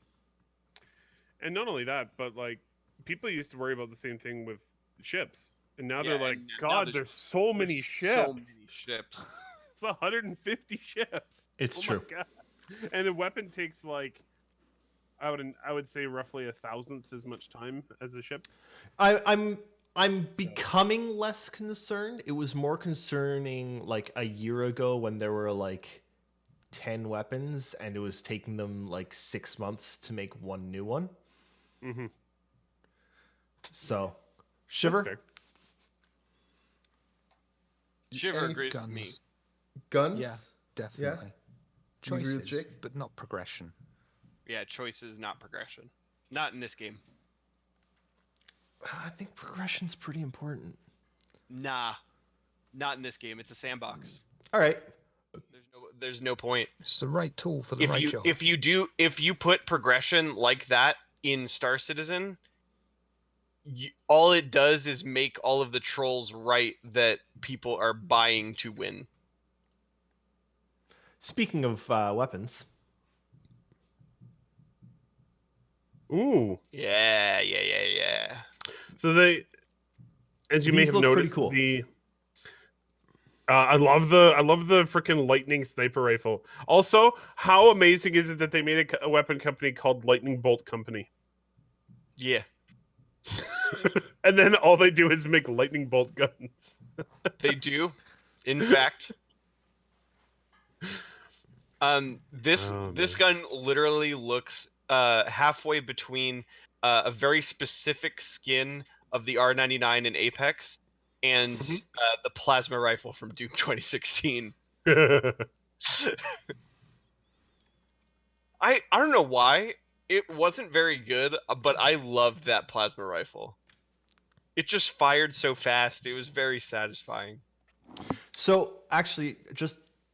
And not only that, but like people used to worry about the same thing with ships, and now they're like, God, there's so many ships. So many ships. It's 150 ships. It's my true. God. And a weapon takes like, I would say roughly 1,000th as much time as a ship. I'm becoming less concerned. It was more concerning like a year ago when there were like 10 weapons and it was taking them like 6 months to make one new one. Mm-hmm. So, Shiver? Shiver agrees with me. Guns? Yeah, definitely. You agree with Choices, Jake? but not progression. Yeah, choices, not progression. Not in this game. I think progression's pretty important. Nah. Not in this game. It's a sandbox. All right. There's no point. It's the right tool for the right job. If you put progression like that in Star Citizen, all it does is make all of the trolls right that people are buying to win. Speaking of weapons, Ooh. Yeah. So they, as you may These have look pretty noticed, cool. I love the freaking lightning sniper rifle. Also, how amazing is it that they made a weapon company called Lightning Bolt Company? Yeah. And then all they do is make lightning bolt guns. They do, in fact. This Oh, this man. gun literally looks halfway between a very specific skin of the R99 in Apex and the plasma rifle from Doom 2016. I don't know why it wasn't very good, but I loved that plasma rifle. It just fired so fast. It was very satisfying. so actually,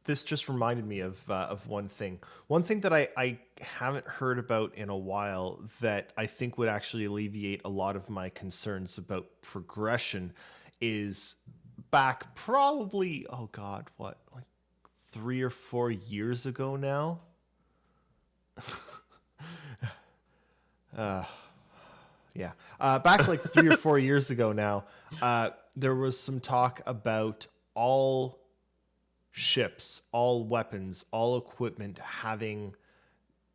this just reminded me of one thing. One thing that I haven't heard about in a while that I think would actually alleviate a lot of my concerns about progression is back probably, oh God, what, like 3 or 4 years ago now? Yeah. Back like 3 or 4 years ago now, there was some talk about all ships, all weapons, all equipment having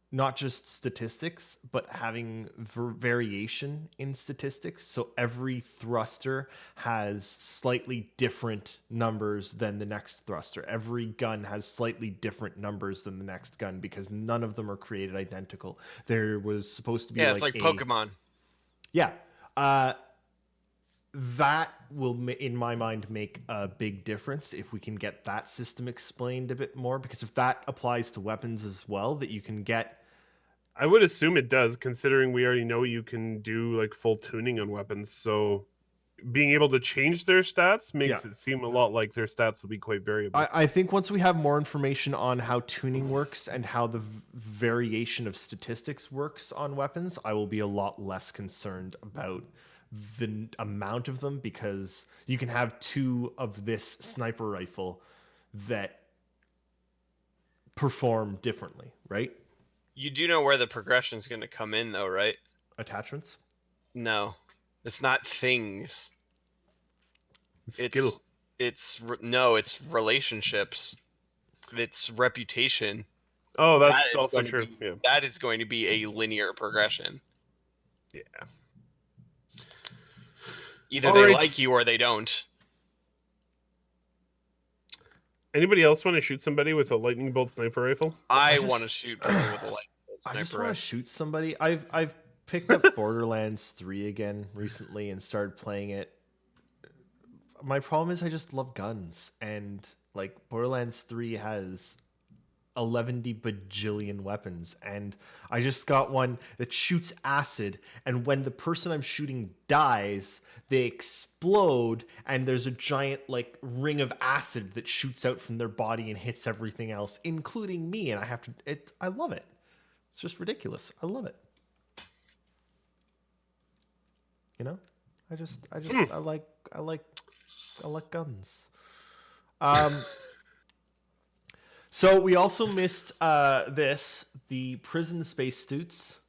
not just statistics, but having variation in statistics. So every thruster has slightly different numbers than the next thruster. Every gun has slightly different numbers than the next gun because none of them are created identical. There was supposed to be It's like Pokemon. Yeah. That will, in my mind, make a big difference if we can get that system explained a bit more. Because if that applies to weapons as well, that you can get. I would assume it does, considering we already know you can do like full tuning on weapons. So being able to change their stats makes it seem a lot like their stats will be quite variable. I think once we have more information on how tuning works and how the variation of statistics works on weapons, I will be a lot less concerned about the amount of them, because you can have 2 of this sniper rifle that perform differently, right? You do know where the progression is going to come in, though, right? Attachments? No, it's not things. Skill. It's relationships. It's reputation. Oh, That that's is also going to true. be- Yeah. That is going to be a linear progression. Yeah. Either All they right. like you or they don't. Anybody else want to shoot somebody with a lightning bolt sniper rifle? I just- want to shoot people with a light I just sniper want to rifle. shoot somebody. I've picked up Borderlands 3 again recently and started playing it. My problem is I just love guns, and like Borderlands 3 has 11 bajillion weapons, and I just got one that shoots acid, and when the person I'm shooting dies, they explode, and there's a giant like ring of acid that shoots out from their body and hits everything else, including me, and I love it. It's just ridiculous. I love it. You know? I like guns. So we also missed the prison space suits.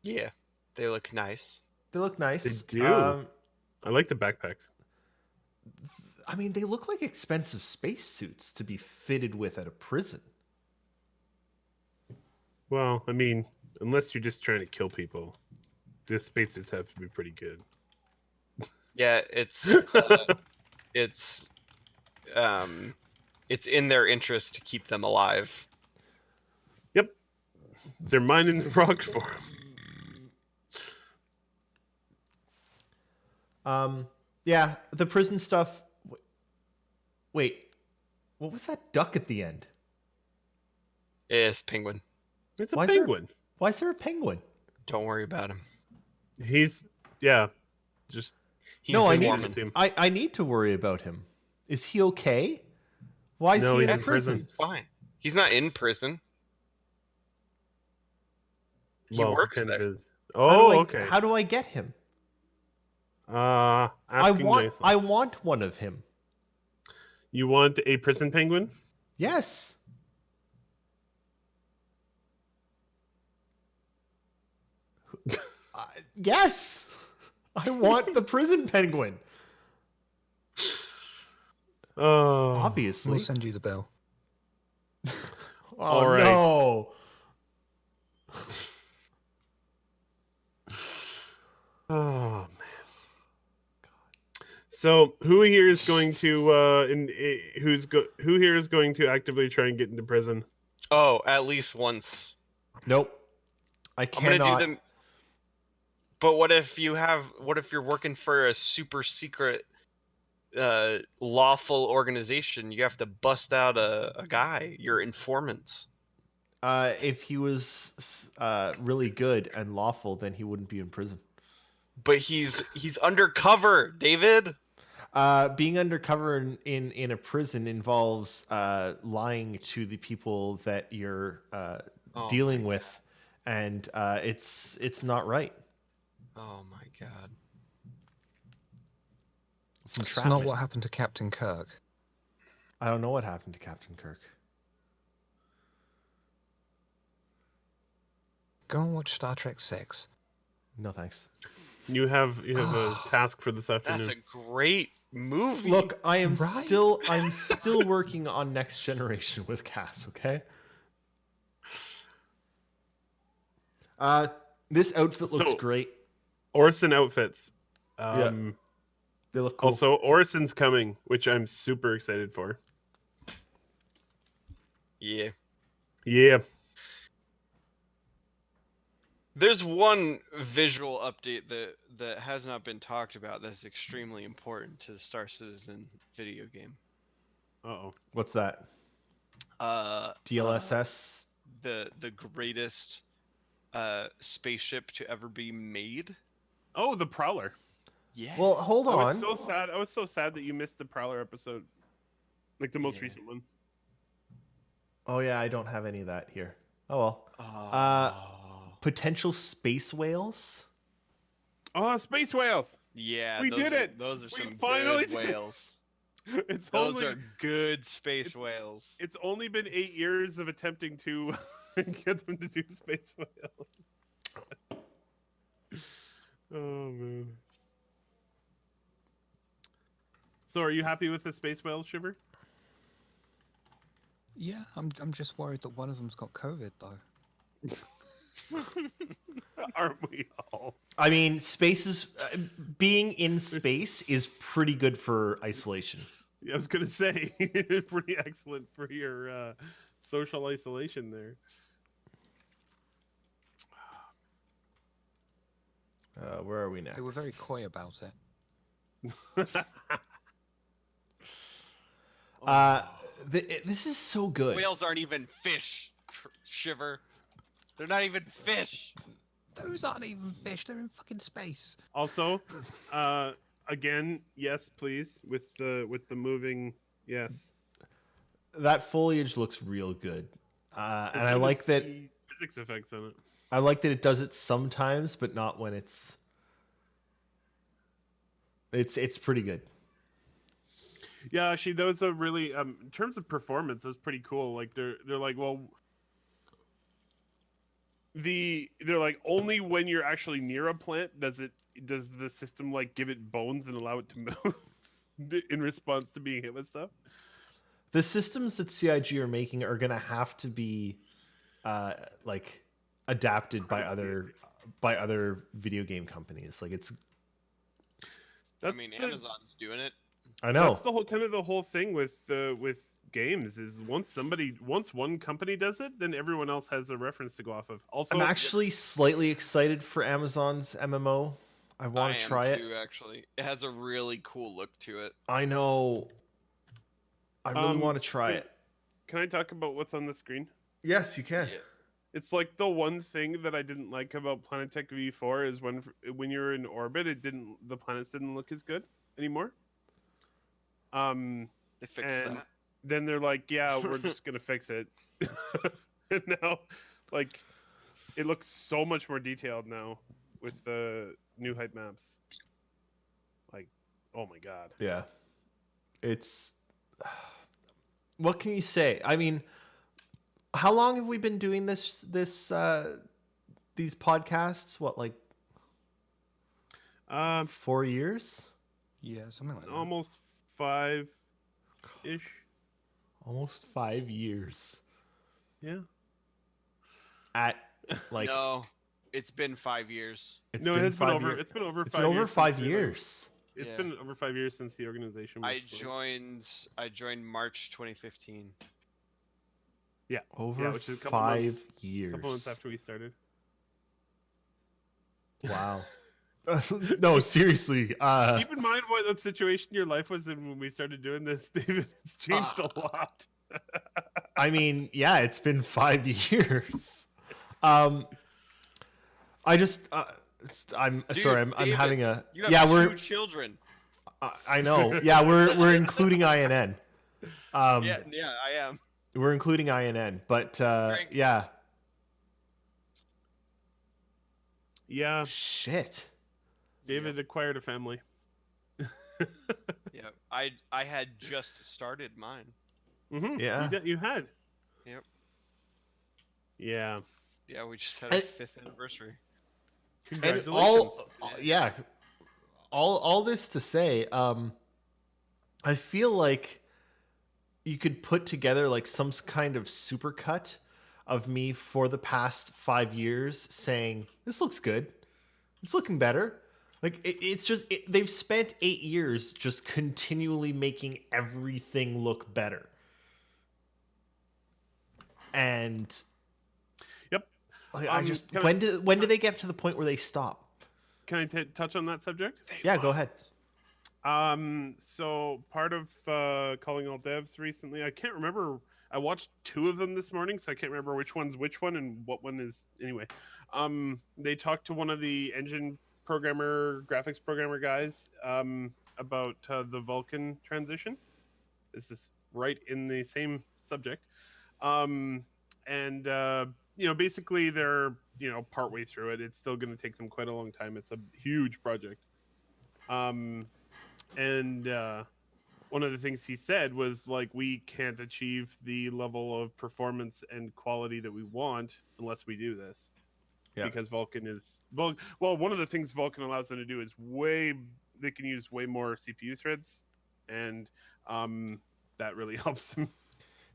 Yeah, they look nice. They look nice. They do. I like the backpacks. I mean, they look like expensive space suits to be fitted with at a prison. Well, I mean, unless you're just trying to kill people, the spacesuits have to be pretty good. Yeah, it's in their interest to keep them alive. Yep. They're mining the rocks for them. Yeah, the prison stuff. Wait, what was that duck at the end? It's Penguin. It's a Why is there- penguin. Why is there a penguin? Don't worry about him. He's just He's No, I been need warming. him. I need to worry about him. Is he okay? Why is No, he he's in in prison. prison? Fine. He's not in prison. He Well, works kind there. of is. Oh, okay. How do I get him? Asking nicely. I want one of him. You want a prison penguin? Yes. Yes. I want the prison penguin. Oh, Obviously. We'll send you the bill. Oh All right. no. oh man. So who here is going to who here is going to actively try and get into prison? Oh, at least once. Nope. I I'm cannot. gonna do them. But what if you're working for a super secret, lawful organization? You have to bust out a guy, your informants. If he was really good and lawful, then he wouldn't be in prison. But he's undercover, David. Being undercover in a prison involves lying to the people that you're Oh dealing with, and it's not right. Oh my god. It's It's entrapment. not what happened to Captain Kirk. I don't know what happened to Captain Kirk. Go and watch Star Trek 6. No thanks. You have a task for this afternoon. That's a great movie. Look, I'm Right? still working on Next Generation with Cass. Okay. This outfit looks So- great. Orison outfits. They look cool. Also, Orison's coming, which I'm super excited for. Yeah. Yeah. There's one visual update that has not been talked about that's extremely important to the Star Citizen video game. Uh-oh. What's that? DLSS. The greatest spaceship to ever be made. Oh, the Prowler. Yeah. Well, hold I on. was so sad. I was so sad that you missed the Prowler episode. Like the most recent one. Oh yeah, I don't have any of that here. Oh well. Oh. Potential space whales. Oh, space whales. Yeah, We did it! Those are We some finally good did it! whales. It's Those only are good space it's- whales. it's only been 8 years of attempting to get them to do space whales. Oh man. So, are you happy with the space whale, Shiver? Yeah, I'm just worried that one of them's got COVID though. Aren't we all? I mean, space is being in space is pretty good for isolation. I was gonna say, pretty excellent for your social isolation there. Where are we next? They were very coy about it. This is so good. Whales aren't even fish, Shiver. They're not even fish. Those aren't even fish. They're in fucking space. Also, again, yes, please, with the moving, yes. That foliage looks real good, and I So like does that. the physics effects on it. I like that it does it sometimes, but not when it's. It's pretty good. Yeah, actually, those are really in terms of performance, that's pretty cool. Like they're like, well, they're like only when you're actually near a plant does the system like give it bones and allow it to move in response to being hit with stuff. The systems that CIG are making are gonna have to be, like, adapted by other video game companies. Like it's. I mean, Amazon's doing it. I know. That's the whole thing with games is once one company does it, then everyone else has a reference to go off of. Also, I'm actually slightly excited for Amazon's MMO. I want to try it. too, actually. It has a really cool look to it. I know. I really want to try it. Can I talk about what's on the screen? Yes, you can. Yeah. It's like the one thing that I didn't like about Planetech V4 is when you're in orbit, the planets didn't look as good anymore. They fixed and that. then they're like, "Yeah, we're just gonna fix it." And now, like, it looks so much more detailed now with the new height maps. Like, oh my god. Yeah. It's what can you say? I mean, how long have we been doing these podcasts? What, like Um, 4 years? Yeah, something like that. almost 5-ish. Almost 5 years. Yeah. At like No, it's been 5 years. it's No, it has been 5 over. years. It's been over It's 5 been over years. 5 since the- years. It's Yeah. been over 5 years since the organization was. I split. joined March 2015. Over which is a couple 5 months- years. A couple months after we started. Wow. No, seriously. Keep in mind what the situation your life was in when we started doing this, David. It's changed a lot. I mean, yeah, it's been 5 years. I just, I'm Dude, sorry, I'm David, having a, You have yeah, 2 we're, children. I know, yeah, we're including INN. Yeah, I am. We're including INN, but Frank. yeah, Yeah, shit. David acquired a family. Yeah, I had just started mine. Mm-hmm. Yeah. You had. Yep. Yeah. Yeah, we just had a And- 5th anniversary. And Congratulations. yeah, all this to say, I feel like you could put together like some kind of supercut of me for the past 5 years saying this looks good, it's looking better. Like it's just they've spent 8 years just continually making everything look better, and Yep. like, I Um, just can I- when do they get to the point where they stop? Can I touch on that subject? Yeah, go ahead. So part of calling all devs recently, I can't remember. I watched 2 of them this morning, so I can't remember which one's which one and what one is. Anyway, they talked to one of the engine programmer, graphics programmer guys about the Vulkan transition. This is right in the same subject, and basically they're partway through it. It's still going to take them quite a long time. It's a huge project. And one of the things he said was like, we can't achieve the level of performance and quality that we want unless we do this. Yeah. Because Vulkan is well, one of the things Vulkan allows them to do is they can use way more CPU threads, and that really helps them.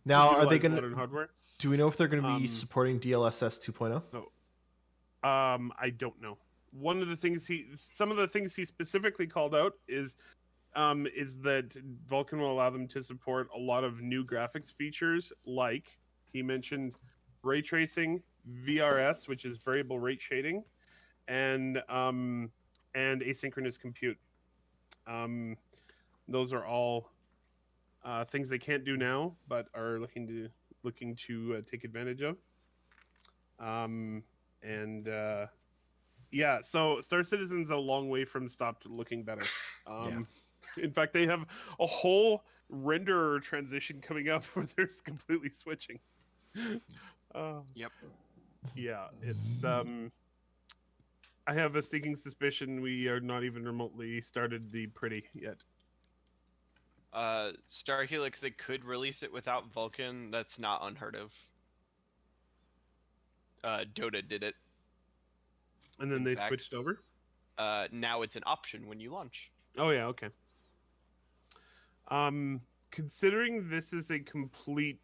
Now, are they utilize going modern to? hardware? Do we know if they're going to be Um, supporting DLSS 2.0? I don't know. Some of the things he specifically called out is that Vulkan will allow them to support a lot of new graphics features, like he mentioned ray tracing, VRS, which is variable rate shading, and asynchronous compute. Those are all things they can't do now, but are looking to take advantage of. Yeah, so Star Citizen's a long way from stopped looking better. In fact, they have a whole renderer transition coming up where they're just completely switching. Yep. Yeah, it's I have a sneaking suspicion we are not even remotely started the pretty yet. Star Helix, they could release it without Vulkan. That's not unheard of. Dota did it. And then In they fact- switched over. Now it's an option when you launch. Oh yeah, okay. Considering this is a complete,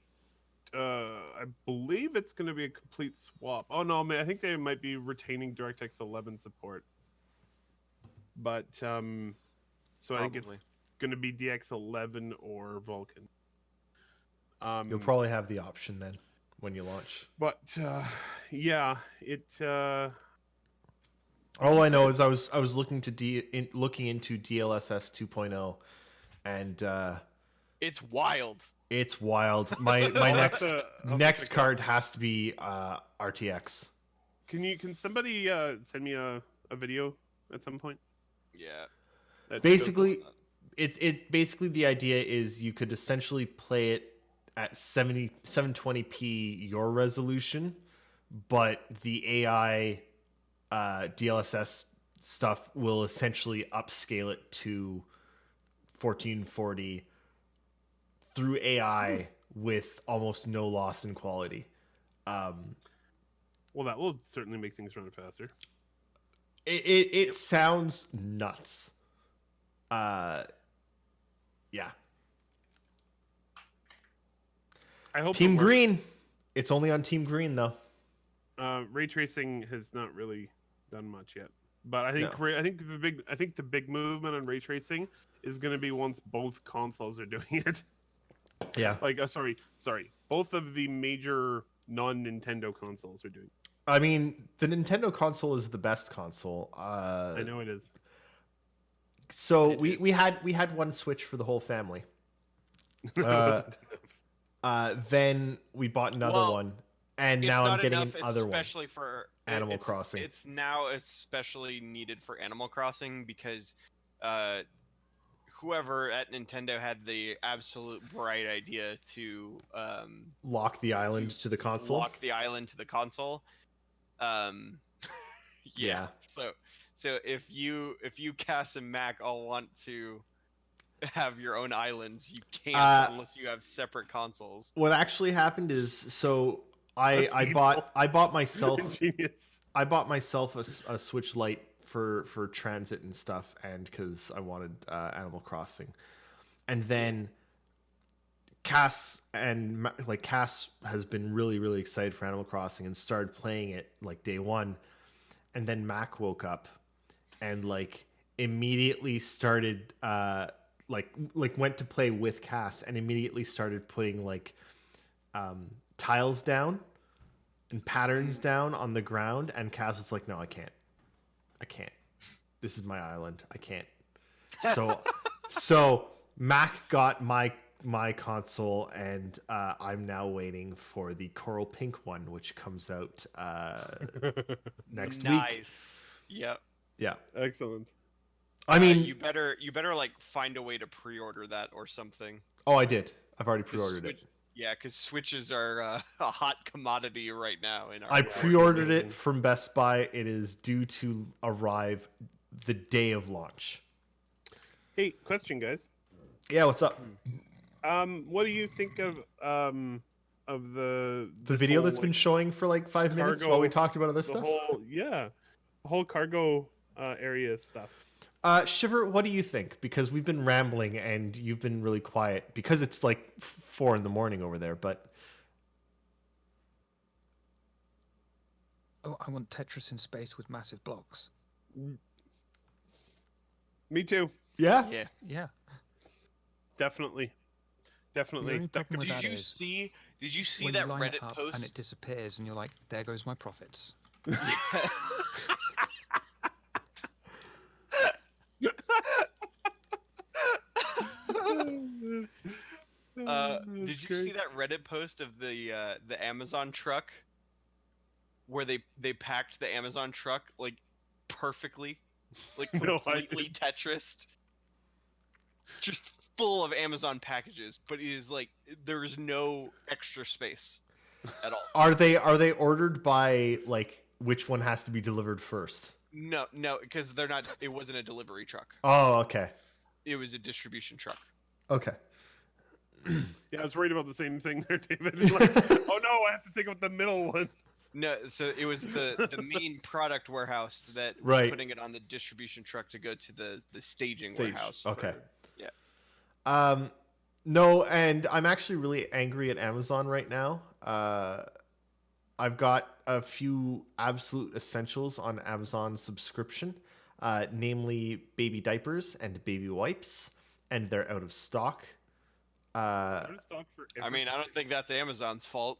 I believe it's going to be a complete swap. Oh no, man, I think they might be retaining DirectX 11 support. But so I think it's Probably. going to be DX11 or Vulkan. You'll probably have the option then when you launch. But yeah, it. All I know is I was looking to looking into DLSS 2.0, and It's wild. it's wild. My I'll have next to- I'll have next to check card has to be RTX. Can somebody send me a video at some point? Yeah. That shows- Basically, it basically the idea is you could essentially play it at 720p your resolution, but the AI DLSS stuff will essentially upscale it to 1440 through AI with almost no loss in quality. Well, that will certainly make things run faster. It sounds nuts. Yeah. I hope Team it works. Green. It's only on Team Green though. Ray tracing has not really done much yet, but I think No. I think the big movement on ray tracing is going to be once both consoles are doing it. Yeah. Like, sorry, both of the major non-Nintendo consoles are doing it. I mean, the Nintendo console is the best console. I know it is. So we had one Switch for the whole family. That wasn't enough. Then we bought another Well, one, and It's now I'm not getting enough, another one. especially for Animal it's- Crossing. It's now especially needed for Animal Crossing because whoever at Nintendo had the absolute bright idea to Lock the island to the console. lock the island to the console. Yeah. So if you Cass and Mac all want to have your own islands, you can't unless you have separate consoles. What actually happened is, so That's I evil. bought myself Ingenious. a Switch Lite for transit and stuff, and because I wanted Animal Crossing, and then Cass has been really excited for Animal Crossing and started playing it like day one, and then Mac woke up and like immediately started went to play with Cass and immediately started putting like tiles down and patterns down on the ground, and Cass was like, no, I can't. This is my island. I can't. So Mac got my console, and I'm now waiting for the coral pink one, which comes out next week. Nice. Yep. Yeah. Excellent. I mean, you better like find a way to pre-order that or something. oh, I did. I've already 'Cause pre-ordered it. Switch- Yeah, because Switches are a hot commodity right now in our I world. pre-ordered it from Best Buy. It is due to arrive the day of launch. Hey, question, guys. Yeah, what's up? What do you think of the The this video whole, that's been like, showing for like 5 minutes cargo- while we talked about other the stuff? whole cargo area stuff? Shiver, what do you think? Because we've been rambling and you've been really quiet because it's like 4 a.m. over there. But Oh, I want Tetris in space with massive blocks. Me too. yeah, Yeah. Yeah. Definitely. The only That problem could with be that Did you is see? Did you see when that you line it Reddit up post? and it disappears, and you're like, "There goes my profits." Did you see that Reddit post of the Amazon truck, where they packed the Amazon truck like perfectly, like No, I completely Tetrised, just full of Amazon packages, but it is like there's no extra space at all. are they ordered by like which one has to be delivered first? No, because they're not. It wasn't a delivery truck. Oh, okay, It was a distribution truck. okay. Yeah, I was worried about the same thing there, David. Like, oh no, I have to take out the middle one. No, so it was the main product warehouse that was Right. putting it on the distribution truck to go to the staging Stage. warehouse. Okay. Yeah. No, and I'm actually really angry at Amazon right now. I've got a few absolute essentials on Amazon subscription, namely baby diapers and baby wipes, and they're out of stock. Out of stock for I mean, I don't think that's Amazon's fault.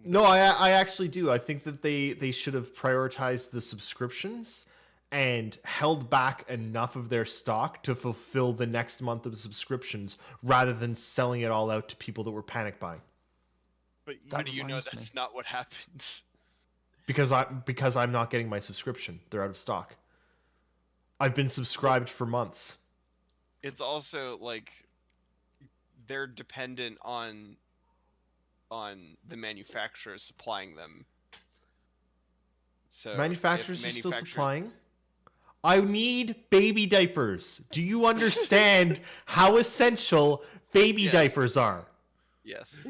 No, I actually do. I think that they should have prioritized the subscriptions and held back enough of their stock to fulfill the next month of subscriptions rather than selling it all out to people that were panic buying. But How That do you know reminds that's me. not what happens? Because I'm not getting my subscription. They're out of stock. I've been subscribed for months. it's also like they're dependent on the manufacturers supplying them. So if Manufacturers are still manufacturers- supplying. I need baby diapers. Do you understand how essential baby Yes. diapers are? Yes,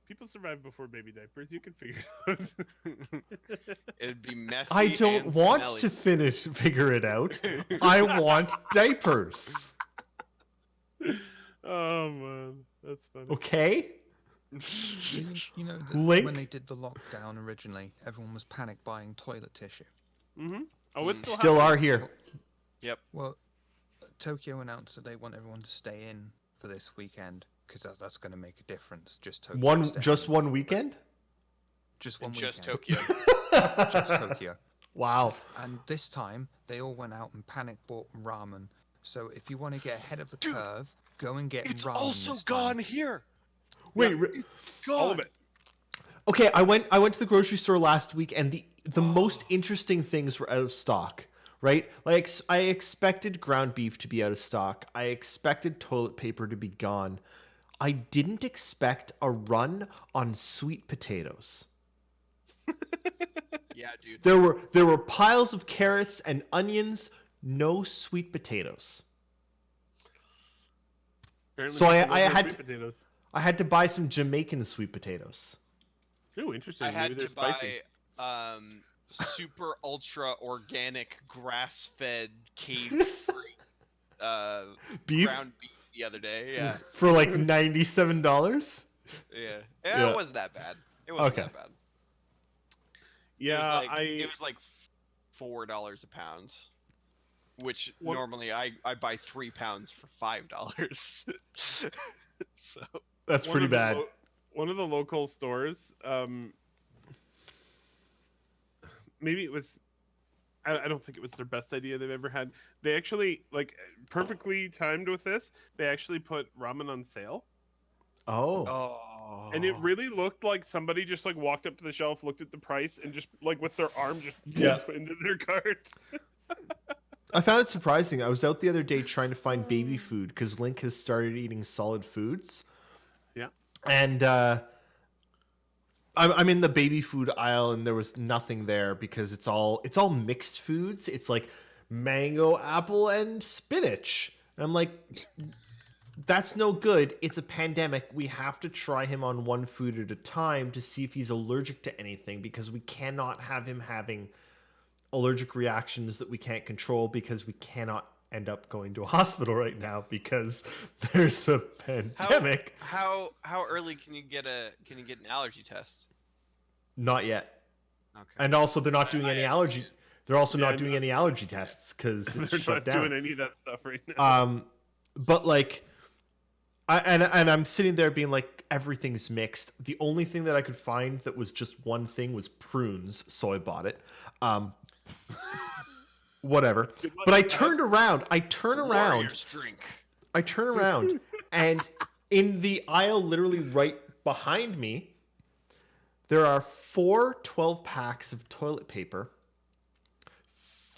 People survive before baby diapers. You can figure it out. it'd be messy. I don't and want smelly. to figure it out. I want diapers. Oh man, that's funny. Okay? So you know that Link? when they did the lockdown originally, everyone was panic buying toilet tissue. Mm-hmm. Oh, it's still, Still happening. are here. Well, Tokyo announced that they want everyone to stay in for this weekend because that's going to make a difference. Just Tokyo. Just one weekend? Just one Just weekend. Tokyo. Just Tokyo. Wow. And this time they all went out and panic bought ramen. So if you want to get ahead of the Dude, curve, go and get It's ramen. also this time. gone here. Wait, Gone. All of it. okay, I went to the grocery store last week and the most interesting things were out of stock, right? Like I expected ground beef to be out of stock. I expected toilet paper to be gone. I didn't expect a run on sweet potatoes. Yeah, dude. There were piles of carrots and onions, no sweet potatoes. Apparently So people I love their had sweet potatoes. I had to buy some Jamaican sweet potatoes. Ooh, interesting. I Maybe had they're to spicy. buy super ultra organic grass fed cage free Beef ground beef the other day. Yeah, for like $97. yeah. Yeah. It wasn't that bad. It wasn't Okay. that bad. Yeah, it was like $4 a pound, which What- normally I buy 3 pounds for $5. So That's one pretty of the bad. one of the local stores, maybe it was. I don't think it was their best idea they've ever had. They actually, like, perfectly timed with this. They actually put ramen on sale, Oh. and it really looked like somebody just like walked up to the shelf, looked at the price, and just like with their arm just Yeah. into their cart. I found it surprising. I was out the other day trying to find baby food because Link has started eating solid foods. Yeah. And I'm in the baby food aisle and there was nothing there because it's all mixed foods. It's like mango, apple, and spinach. And I'm like, that's no good. It's a pandemic. We have to try him on one food at a time to see if he's allergic to anything because we cannot have him having allergic reactions that we can't control because we cannot end up going to a hospital right now because there's a pandemic. how early can you get an allergy test? Not yet. Okay. And also they're not doing I any actually allergy. did. They're also Yeah, not doing no. any allergy tests because it's They're shut not down. doing any of that stuff right now. But like, and I'm sitting there being like, everything's mixed. The only thing that I could find that was just one thing was prunes, so I bought it. Whatever. But I turned around. I turn around. Warriors drink. I turn around, and in the aisle, literally right behind me, there are 4 12-packs of toilet paper.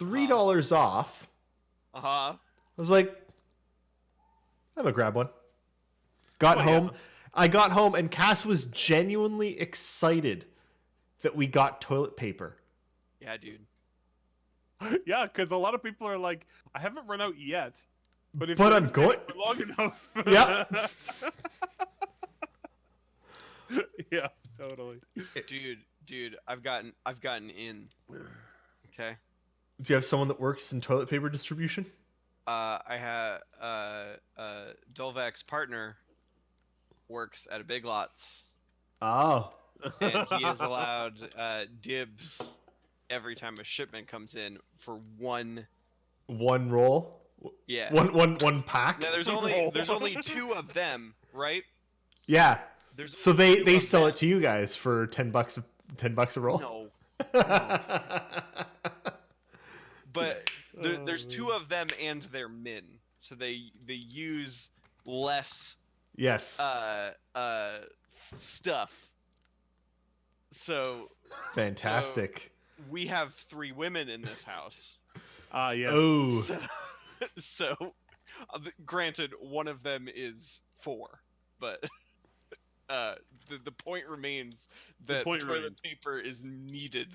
$3 off. Uh huh. I was like, I'm gonna grab one. Got Oh, home. yeah. I got home, and Cass was genuinely excited that we got toilet paper. Yeah, dude. Yeah, because a lot of people are like, I haven't run out yet, but if But you're I'm going- for long enough. Yeah. Yeah, totally. Dude, I've gotten in. Okay. Do you have someone that works in toilet paper distribution? I have Dolvac's partner works at a Big Lots, Oh. and he is allowed dibs every time a shipment comes in for one. One roll? Yeah. One pack? Now there's only 2 of them, right? Yeah. There's So only they 2 of sell them. it to you guys for $10 a roll? No. But there's 2 of them and they're min, so they use less Yes. stuff. So Fantastic. we have 3 women in this house. Yes. Oh. So Granted, one of them is 4, but the point remains that point toilet remains. paper is needed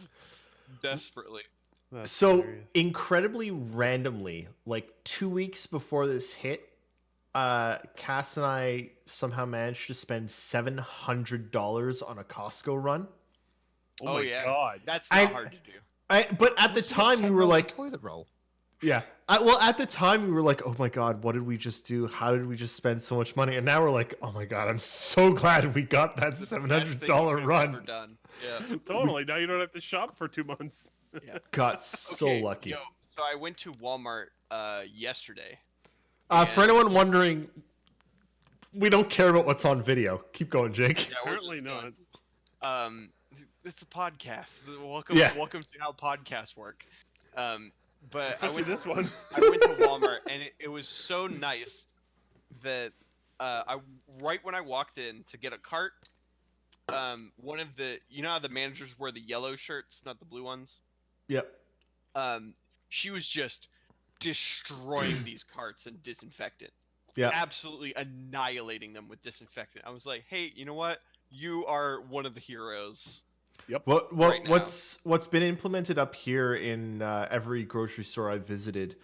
desperately. That's So hilarious. incredibly randomly, like 2 weeks before this hit, Cass and I somehow managed to spend $700 on a Costco run. Oh, my yeah. god. That's not I- hard to do. But at the Did you get time, we 10 were rolls of like, toilet roll. yeah. Well, at the time, we were like, oh my God, what did we just do? How did we just spend so much money? And now we're like, oh my God, I'm so glad we got that The best thing you $700 could've run. ever done. Yeah. Totally. Now you don't have to shop for 2 months. Yeah. Got so Okay, lucky. Yo, so I went to Walmart yesterday. For anyone wondering, we don't care about what's on video. Keep going, Jake. Yeah, we're Apparently just not. going- It's a podcast. Yeah. Welcome to how podcasts work. But Especially this one. I went to Walmart and it was so nice that right when I walked in to get a cart, one of the how the managers wear the yellow shirts, not the blue ones. Yep. She was just destroying these carts and disinfectant. Yeah. Absolutely annihilating them with disinfectant. I was like, hey, you know what? You are one of the heroes. Right now. What's been implemented up here in every grocery store I've visited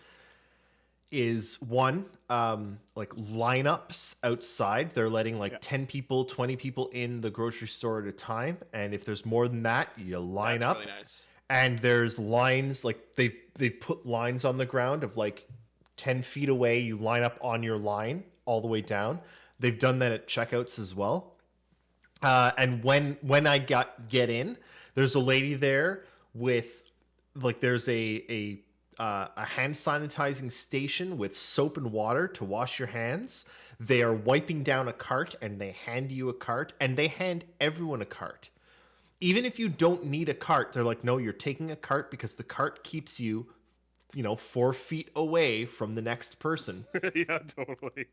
is one, like lineups outside. They're letting like 10 people, 20 people in the grocery store at a time, and if there's more than that, you line That's up. really nice. And there's lines, like they've put lines on the ground of like 10 feet away. You line up on your line all the way down. They've done that at checkouts as well. And when I get in, there's a lady there with like there's a hand sanitizing station with soap and water to wash your hands. They are wiping down a cart and they hand you a cart, and they hand everyone a cart. Even if you don't need a cart, they're like, no, you're taking a cart because the cart keeps you, 4 feet away from the next person. Yeah, totally.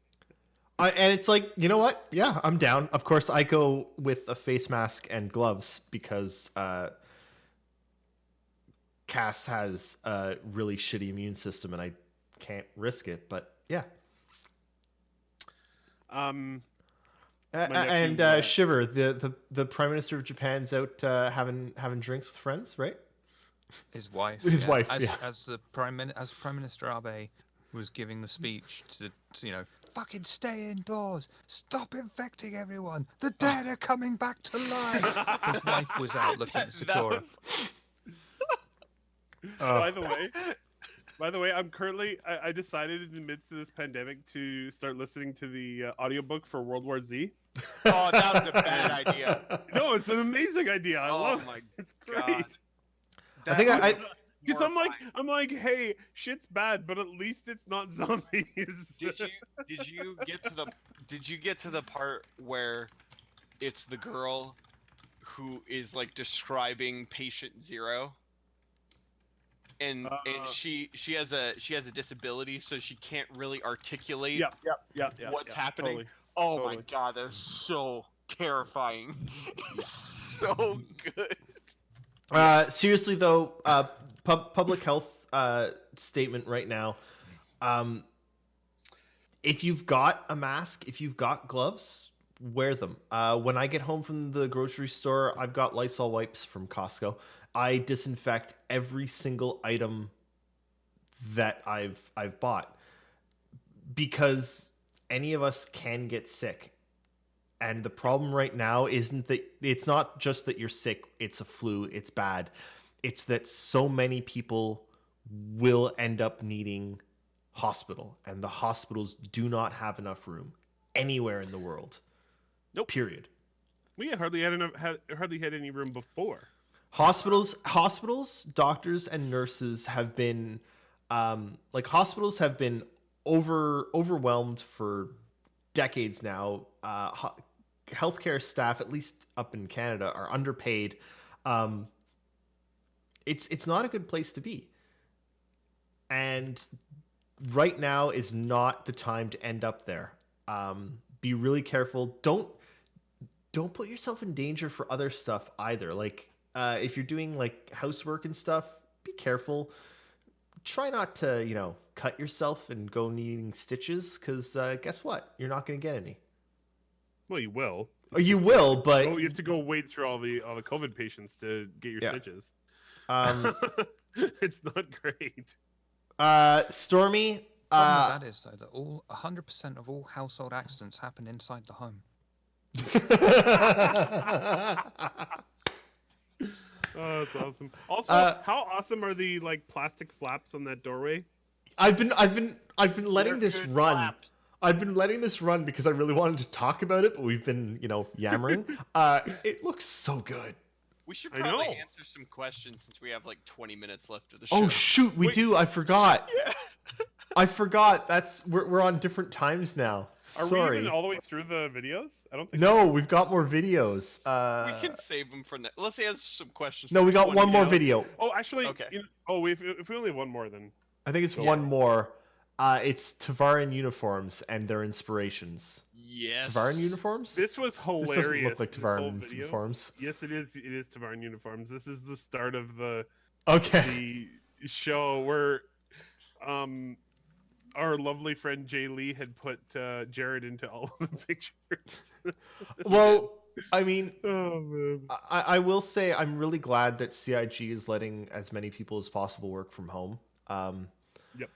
And it's like, you know what? Yeah, I'm down. Of course, I go with a face mask and gloves because Cass has a really shitty immune system and I can't risk it. But yeah. nephew, Shiver, the Prime Minister of Japan's out having drinks with friends, right? His wife. His wife, As, yeah. as Prime Minister Abe was giving the speech to fucking stay indoors, stop infecting everyone. The dead are coming back to life. His wife was out looking at That Sakura. By the way, I'm currently. I decided in the midst of this pandemic to start listening to the audiobook for World War Z. Oh, that was a bad idea. No, it's an amazing idea. I Oh love my it. It's great. God. I think I- Because I'm like, hey, shit's bad, but at least it's not zombies. Did you get to the part where it's the girl who is like describing patient 0? And she has a disability, so she can't really articulate yeah. what's happening. Totally. Oh totally. my god, that's so terrifying. It's so good. Seriously though, public health statement right now. If you've got a mask, if you've got gloves, wear them. When I get home from the grocery store, I've got Lysol wipes from Costco. I disinfect every single item that I've bought because any of us can get sick. And the problem right now isn't that it's not just that you're sick, it's a flu, it's bad. It's that so many people will end up needing hospital, and the hospitals do not have enough room anywhere in the world. Nope. Period. We hardly had any room before. Hospitals, doctors, and nurses have been, hospitals have been overwhelmed for decades now. Healthcare staff, at least up in Canada, are underpaid. It's not a good place to be, and right now is not the time to end up there. Be really careful. Don't put yourself in danger for other stuff either. Like if you're doing like housework and stuff, be careful. Try not to cut yourself and go needing stitches, because guess what? You're not going to get any. Well, you will. Or you will, but Oh, you have to go wade through all the COVID patients to get your Yeah. stitches. It's not great. Stormy. Problem with that is though that all 100% of all household accidents happen inside the home. Oh, that's awesome. Also, how awesome are the like plastic flaps on that doorway? I've been letting They're this good run. flaps. I've been letting this run because I really wanted to talk about it, but we've been, yammering. It looks so good. We should I probably know. answer some questions since we have like 20 minutes left of the show. Oh shoot, we Wait. do. I forgot. Yeah. I forgot. We're on different times now. Are we Sorry. even all the way through the videos? I don't think. No, we've got more videos. We can save them for next. Let's answer some questions. No, from we got 20 one more minutes. video. Oh, actually. Okay. If we only have one more, then. I think it's one more. It's Tavaran uniforms and their inspirations. Yes. Tavaran uniforms? This was hilarious. This doesn't look like this whole Tavaran video. uniforms. Yes, it is. It is Tavaran uniforms. This is the start of the Okay. show where, our lovely friend Jay Lee had put Jared into all of the pictures. Well, I mean, Oh man. I will say I'm really glad that CIG is letting as many people as possible work from home. Yep.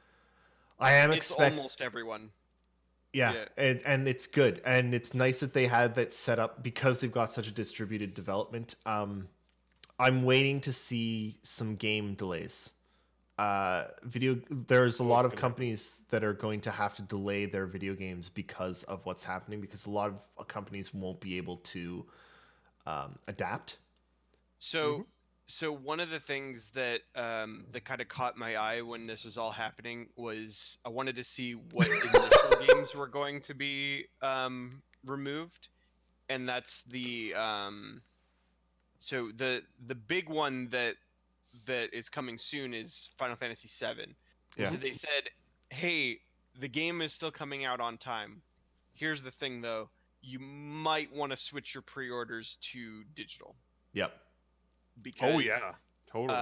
I am It's expecting. almost everyone. Yeah, Yeah. and it's good, and it's nice that they had that set up because they've got such a distributed development. I'm waiting to see some game delays. There's a lot of gonna companies that are going to have to delay their video games because of what's happening, because a lot of companies won't be able to adapt. So, so one of the things that that kind of caught my eye when this was all happening was I wanted to see what initial games were going to be removed, and that's the so the big one that is coming soon is Final Fantasy VII. Yeah. So they said, hey, the game is still coming out on time. Here's the thing though, you might want to switch your pre-orders to digital. Yep. Because Oh yeah. Totally.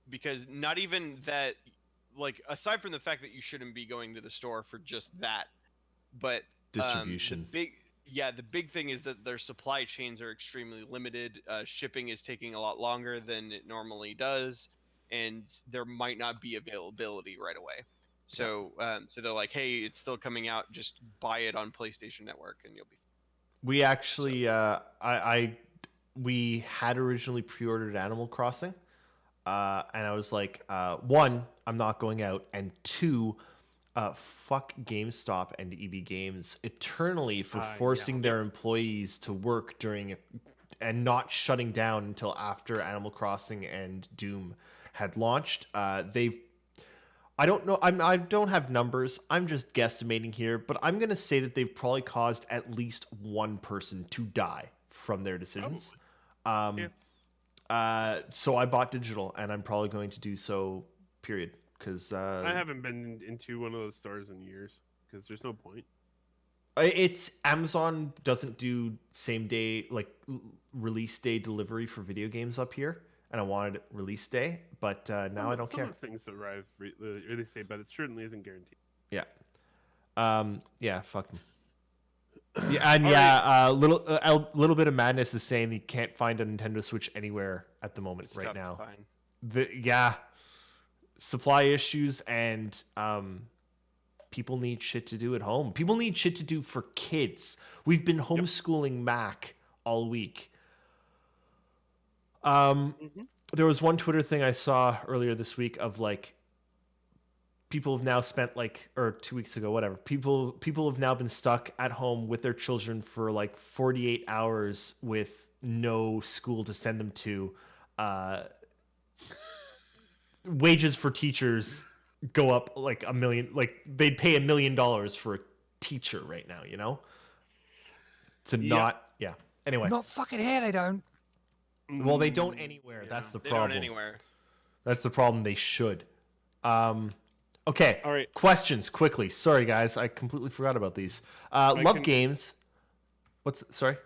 because not even that, like, aside from the fact that you shouldn't be going to the store for just that, but Distribution. the big thing is that their supply chains are extremely limited. Shipping is taking a lot longer than it normally does, and there might not be availability right away. So so they're like, hey, it's still coming out, just buy it on PlayStation Network and you'll be We actually, we had originally pre-ordered Animal Crossing, and I was like, one, I'm not going out, and two, fuck GameStop and EB Games eternally for forcing their employees to work during and not shutting down until after Animal Crossing and Doom had launched. I don't know. I don't have numbers. I'm just guesstimating here, but I'm gonna say that they've probably caused at least one person to die from their decisions. So I bought digital, and I'm probably going to do so. Period. Because I haven't been into one of those stores in years because there's no point. it's Amazon doesn't do same day release day delivery for video games up here, and I wanted release day, but now I don't care. Some of the things arrive release date, but it certainly isn't guaranteed. Yeah. Yeah. Fuck them. Yeah, and yeah, a little bit of madness is saying you can't find a Nintendo Switch anywhere at the moment it's right tough to now. find. Supply issues and people need shit to do at home. People need shit to do for kids. We've been homeschooling Mac all week. There was one Twitter thing I saw earlier this week of people have now spent or 2 weeks ago, whatever. People have now been stuck at home with their children for 48 hours with no school to send them to. Wages for teachers go up $1 million. They'd pay $1 million for a teacher right now, Anyway. Not fucking here, they don't. Well, they don't anywhere. That's the They problem. don't anywhere. That's the problem. They should. Okay. All right. Questions quickly. Sorry, guys. I completely forgot about these. Love can- games. Sorry?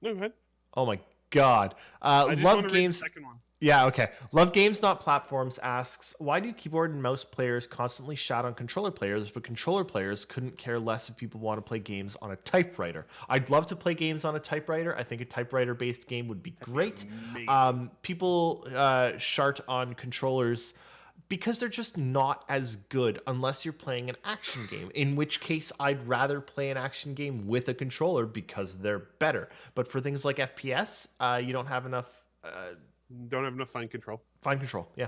No, go ahead. Oh my God. I just Love want to read the games. second one. Yeah, okay. Love Games Not Platforms asks, why do keyboard and mouse players constantly shout on controller players, but controller players couldn't care less if people want to play games on a typewriter? I'd love to play games on a typewriter. I think a typewriter-based game would be great. People shart on controllers because they're just not as good unless you're playing an action game, in which case I'd rather play an action game with a controller because they're better. But for things like FPS, you don't have enough... Don't have enough fine control. Fine control, yeah.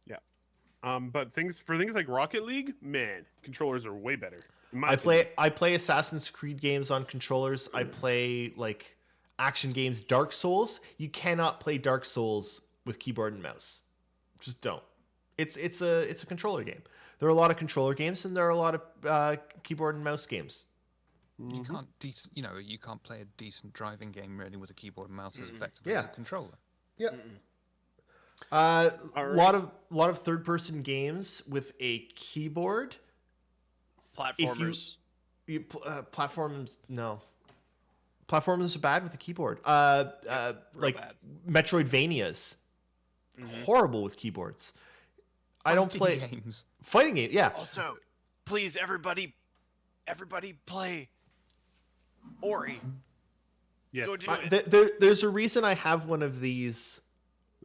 Yeah. But for things like Rocket League, man, controllers are way better. in my I play Assassin's Creed games on controllers. I play like action games, Dark Souls. You cannot play Dark Souls with keyboard and mouse. Just don't. It's a controller game. There are a lot of controller games and there are a lot of keyboard and mouse games. You can't, you can't play a decent driving game really with a keyboard and mouse as effectively Yeah. as a controller. Yeah. A lot of third person games with a keyboard. Platformers. Platforms, no. Platforms are bad with a keyboard. Like bad. Metroidvanias, horrible with keyboards. I don't Fighting play games. fighting game. Yeah, Also, please, everybody play Ori. Yes. Go do it. there's a reason I have one of these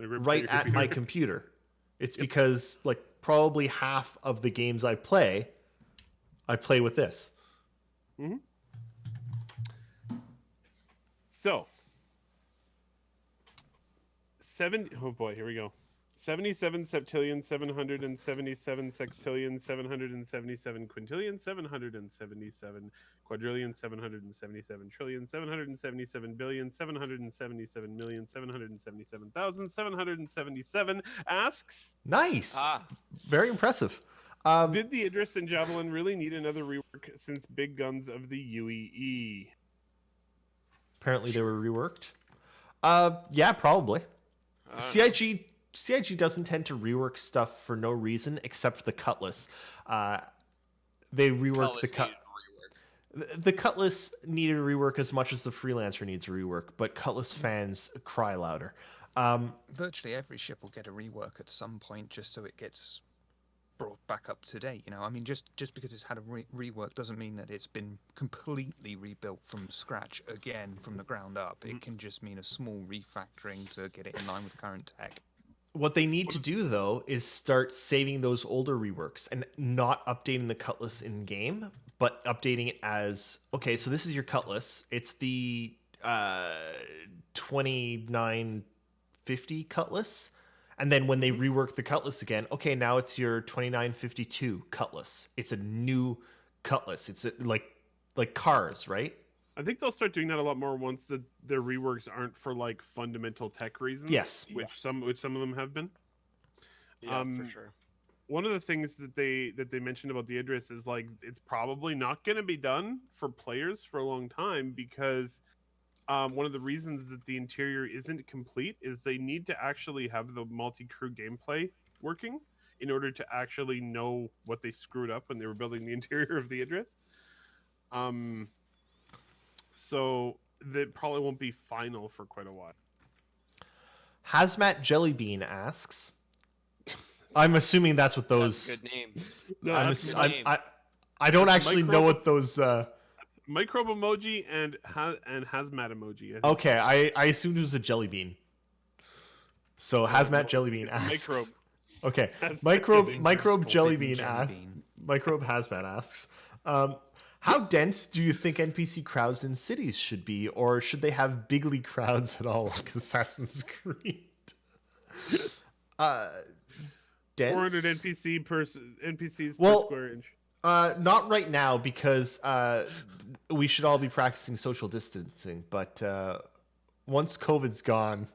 It rips right your at my computer. It's because like probably half of the games I play with this. So, oh boy, here we go. 77 septillion, 777 sextillion, 777 quintillion, 777 quadrillion, 777 trillion, 777 billion, 777 million, 777,000, 777 asks, Nice, Ah, very impressive. did the Idris and Javelin really need another rework since big guns of the UEE? Apparently they were reworked. Yeah, probably. CIG doesn't tend to rework stuff for no reason except for the Cutlass. They reworked the Cutlass needed a rework. The Cutlass needed a rework as much as the Freelancer needs a rework, but Cutlass fans cry louder. Virtually every ship will get a rework at some point just so it gets brought back up to date. I mean, just because it's had a rework doesn't mean that it's been completely rebuilt from scratch again from the ground up. It can just mean a small refactoring to get it in line with current tech. What they need to do, though, is start saving those older reworks and not updating the Cutlass in game, but updating it as, okay, so this is your Cutlass. It's the 2950 Cutlass. And then when they rework the Cutlass again, okay, now it's your 2952 Cutlass. It's a new Cutlass. It's like cars, right? I think they'll start doing that a lot more once their reworks aren't for like fundamental tech reasons. Yes. which some of them have been. Yeah, for sure. One of the things that they mentioned about the Idris is like it's probably not going to be done for players for a long time because one of the reasons that the interior isn't complete is they need to actually have the multi-crew gameplay working in order to actually know what they screwed up when they were building the interior of the Idris. So that probably won't be final for quite a while. Hazmat Jellybean asks. I'm assuming that's what That's those. a good name. No, I'm that's ass- I don't actually know what those. microbe emoji and hazmat emoji. I think. Okay, I assumed it was a jelly bean. So Hazmat Jellybean it's a asks. microbe. Okay, Hazmat microbe Jellybean. microbe Forbidden Jellybean jelly asks. bean. Microbe Hazmat asks. How dense do you think NPC crowds in cities should be, or should they have bigly crowds at all, like Assassin's Creed? Dense? 400 NPCs Well, per square inch. Not right now because we should all be practicing social distancing. But once COVID's gone,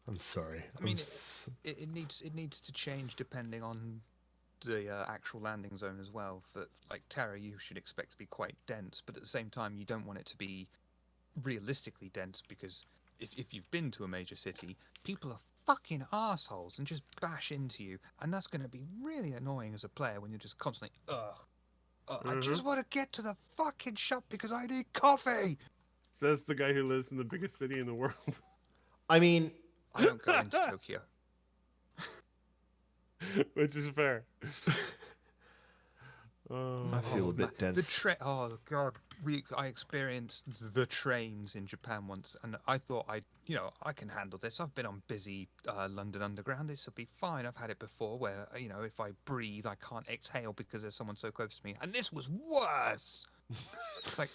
I'm sorry. I mean, I'm it needs to change depending on the actual landing zone as well. For like Terra, you should expect to be quite dense, but at the same time, you don't want it to be realistically dense because if you've been to a major city, people are fucking assholes and just bash into you, and that's going to be really annoying as a player when you're just constantly, I just want to get to the fucking shop because I need coffee. Says the guy who lives in the biggest city in the world. I mean, I don't go into Tokyo. Which is fair. I feel a bit dense. Oh god, I experienced the trains in Japan once, and I thought I can handle this. I've been on busy London Underground. This will be fine. I've had it before, where if I breathe, I can't exhale because there's someone so close to me, and this was worse. It's like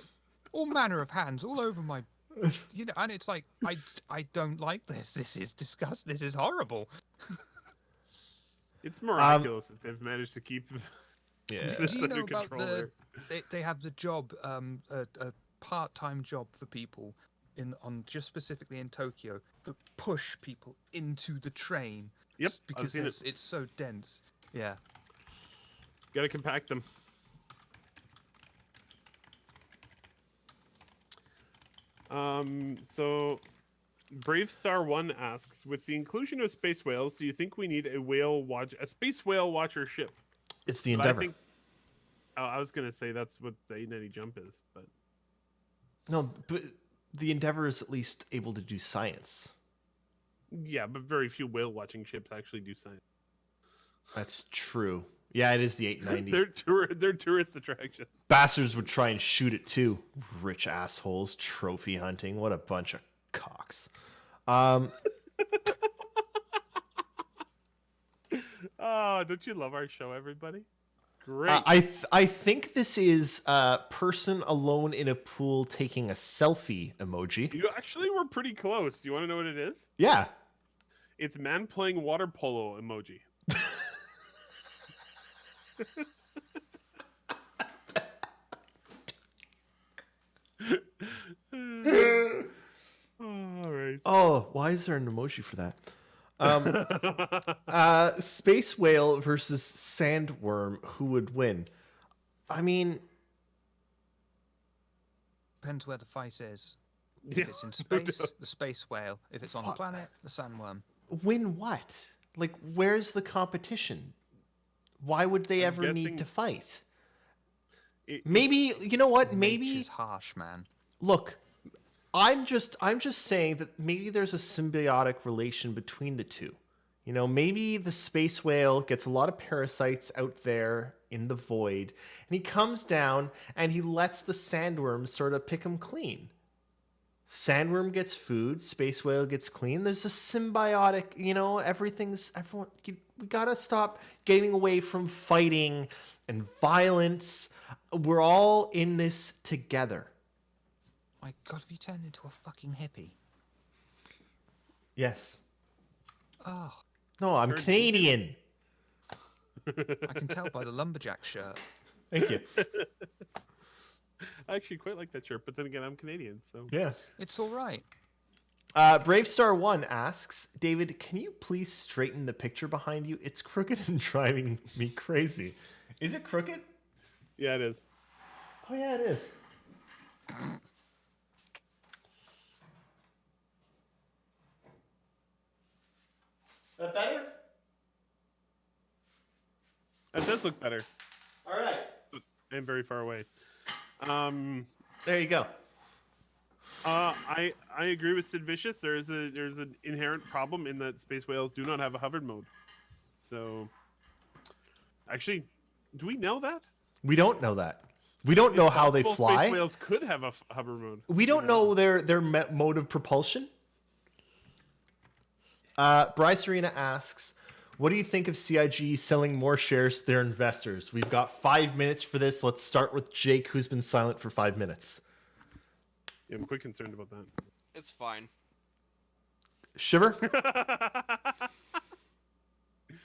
all manner of hands all over my, and it's like I don't like this. This is disgusting. This is horrible. It's miraculous that they've managed to keep Yeah. this Do you know under about control. they have the job, a part-time job for people just specifically in Tokyo that push people into the train. Yep, I've because seen it. it's so dense. Yeah. Gotta compact them. So Brave Star 1 asks, with the inclusion of space whales, do you think we need a space whale watcher ship? It's the But I Endeavor. think I was gonna say that's what the 890 jump is, but No, but the Endeavor is at least able to do science. yeah, but very few whale watching ships actually do science. That's true. Yeah, it is the 890. They're tourist attraction. Bastards would try and shoot it too. Rich assholes, trophy hunting. What a bunch of cocks. Oh, don't you love our show, everybody? Great. I think this is person alone in a pool taking a selfie emoji. You actually were pretty close. Do you want to know what it is? Yeah. It's man playing water polo emoji. All right. Oh, why is there an emoji for that? Space whale versus sandworm. Who would win? I mean, Depends where the fight is. Yeah, If it's in no space, doubt. the space whale. If it's on the planet, the sandworm. win what? Like, where's the competition? Why would they I'm ever guessing- need to fight? It- Maybe, you know what? Maybe Nature's harsh, man. look, I'm just saying that maybe there's a symbiotic relation between the two. You know, maybe the space whale gets a lot of parasites out there in the void, and he comes down and he lets the sandworm sort of pick him clean. Sandworm gets food, space whale gets clean. There's a symbiotic, we gotta stop getting away from fighting and violence. We're all in this together. My God, have you turned into a fucking hippie? Yes. Oh, No, I'm Turned Canadian. I can tell by the lumberjack shirt. Thank you. I actually quite like that shirt, but then again, I'm Canadian, so Yeah. It's all right. Brave Star 1 asks, David, can you please straighten the picture behind you? It's crooked and driving me crazy. Is it crooked? yeah, it is. Oh, yeah, it is. That better? That does look better. All right. I'm very far away. There you go. I agree with Sid Vicious. There's an inherent problem in that space whales do not have a hovered mode. So, actually, do we know that? We don't know that. We don't know how they Possible fly. Space whales could have a hover mode. We don't know their mode of propulsion. Bryce Arena asks, what do you think of CIG selling more shares to their investors? We've got 5 minutes for this. Let's start with Jake, who's been silent for 5 minutes. Yeah, I'm quite concerned about that. It's fine. Shiver?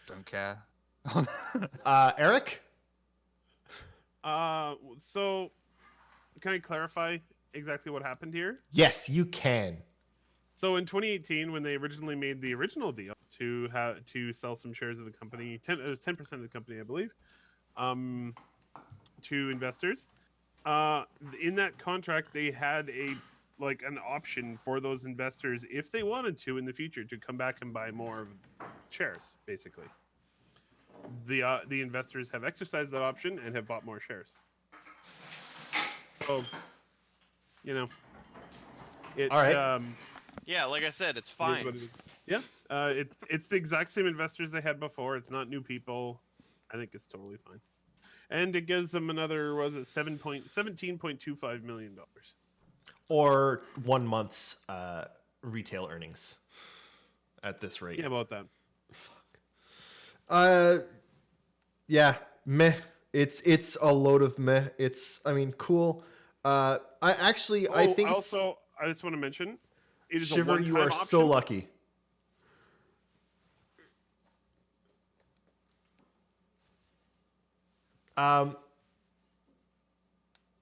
Don't care. Eric? So can I clarify exactly what happened here? Yes, you can. So in 2018, when they originally made the original deal to sell some shares of the company, it was 10% of the company, I believe, to investors. In that contract, they had an option for those investors, if they wanted to in the future, to come back and buy more shares. Basically, the investors have exercised that option and have bought more shares. So, it. All right. Yeah, like I said, it's It is fine. what it is. Yeah, it's the exact same investors they had before. It's not new people. I think it's totally fine, and it gives them another $17.25 million. Or 1 month's retail earnings at this rate. Yeah, about that. Yeah, meh. It's a load of meh. I mean, cool. I think also I just want to mention, it is a Shiver, one-time you are option. so lucky.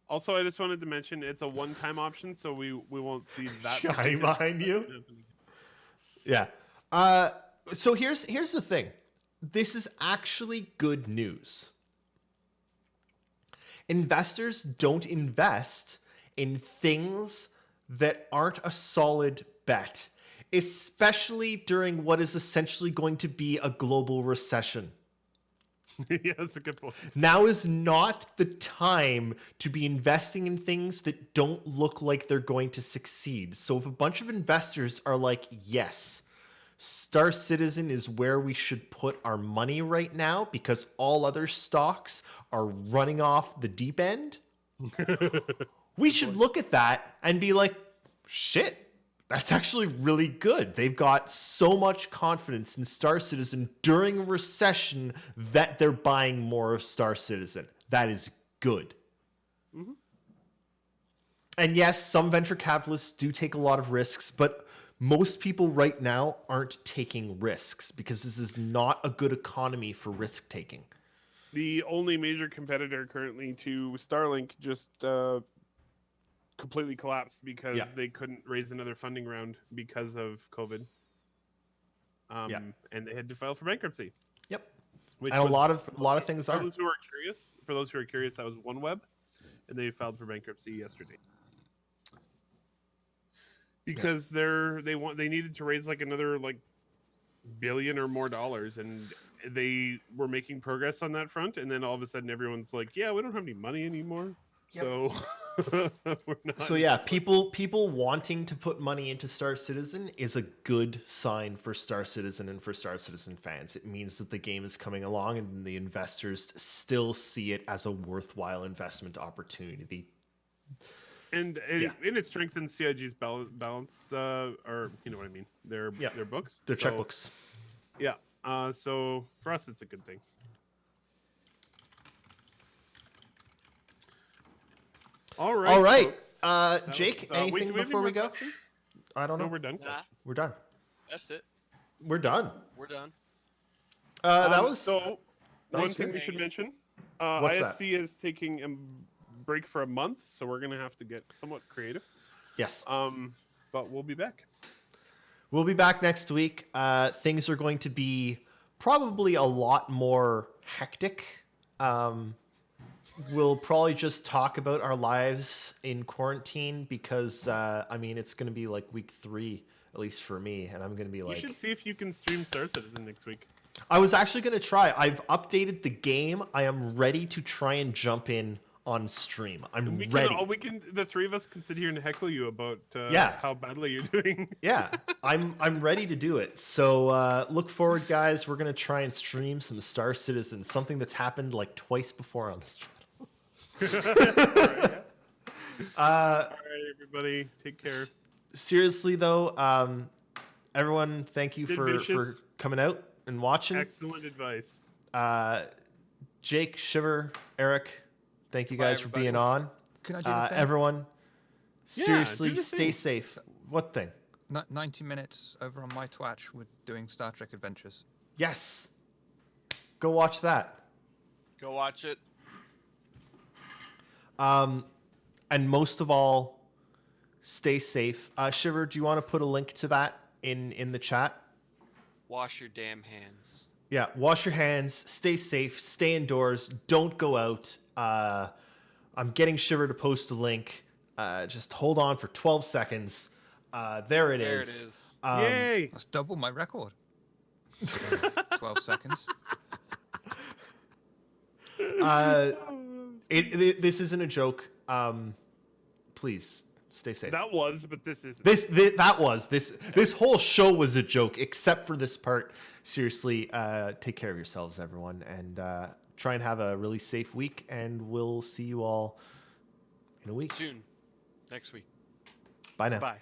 Also, I just wanted to mention it's a one-time option, so we won't see that. Shine particular behind you. happen again. Yeah. So here's the thing. This is actually good news. Investors don't invest in things that aren't a solid bet, especially during what is essentially going to be a global recession. Yeah, that's a good point. Now is not the time to be investing in things that don't look like they're going to succeed. So if a bunch of investors are like, yes, Star Citizen is where we should put our money right now because all other stocks are running off the deep end, we should look at that and be like, shit, that's actually really good. They've got so much confidence in Star Citizen during a recession that they're buying more of Star Citizen. That is good. Mm-hmm. And yes, some venture capitalists do take a lot of risks, but most people right now aren't taking risks because this is not a good economy for risk taking. The only major competitor currently to Starlink just completely collapsed because they couldn't raise another funding round because of COVID. And they had to file for bankruptcy. Yep. Which And a was- lot of things for are. those who are curious, that was OneWeb, and they filed for bankruptcy yesterday because they needed to raise like another like billion or more dollars, and they were making progress on that front, and then all of a sudden everyone's like, yeah, we don't have any money anymore. Yep. So we're not. So yeah, people wanting to put money into Star Citizen is a good sign for Star Citizen and for Star Citizen fans. It means that the game is coming along and the investors still see it as a worthwhile investment opportunity. And it strengthens CIG's balance, or you know what I mean, their books, Their checkbooks. Yeah. So for us, it's a good thing. All right. Folks. Jake, Wait, anything do we have any before we more go? questions? I don't know. No, we're done. Nah. Questions. We're done. That's it. We're done. We're done. That was So that one was thing good. we should mention. What's that? ISC is taking a break for a month, so we're gonna have to get somewhat creative. Yes. But we'll be back. We'll be back next week. Things are going to be probably a lot more hectic. We'll probably just talk about our lives in quarantine because, it's going to be like week 3, at least for me. And I'm going to be You like... should see if you can stream Star Citizen next week. I was actually going to try. I've updated the game. I am ready to try and jump in on stream. I'm ready. The three of us can sit here and heckle you about Yeah. how badly you're doing. Yeah, I'm ready to do it. So look forward, guys. We're gonna try and stream some Star Citizen, something that's happened like twice before on this channel. All right, everybody, take care. Seriously though, everyone, thank you Did for Vicious. coming out and watching. Excellent advice. Jake, Shiver, Eric, thank you Bye, guys for everybody. being on. Can I do the thing? Everyone, Yeah, seriously, do the stay thing. safe. What thing? 90 minutes over on my Twitch with doing Star Trek Adventures. Yes, go watch that. Go watch it. And most of all, stay safe. Shiver, do you want to put a link to that in the chat? Wash your damn hands. Yeah, wash your hands, stay safe, stay indoors, don't go out. I'm getting Shiver to post a link. Just hold on for 12 seconds. There it There is. it is. Yay! That's double my record. 12 seconds. This isn't a joke. Please Stay safe. That was, but this is This whole show was a joke, except for this part. Seriously, take care of yourselves, everyone, and try and have a really safe week. And we'll see you all in a week. Soon. Next week. Bye now. Bye.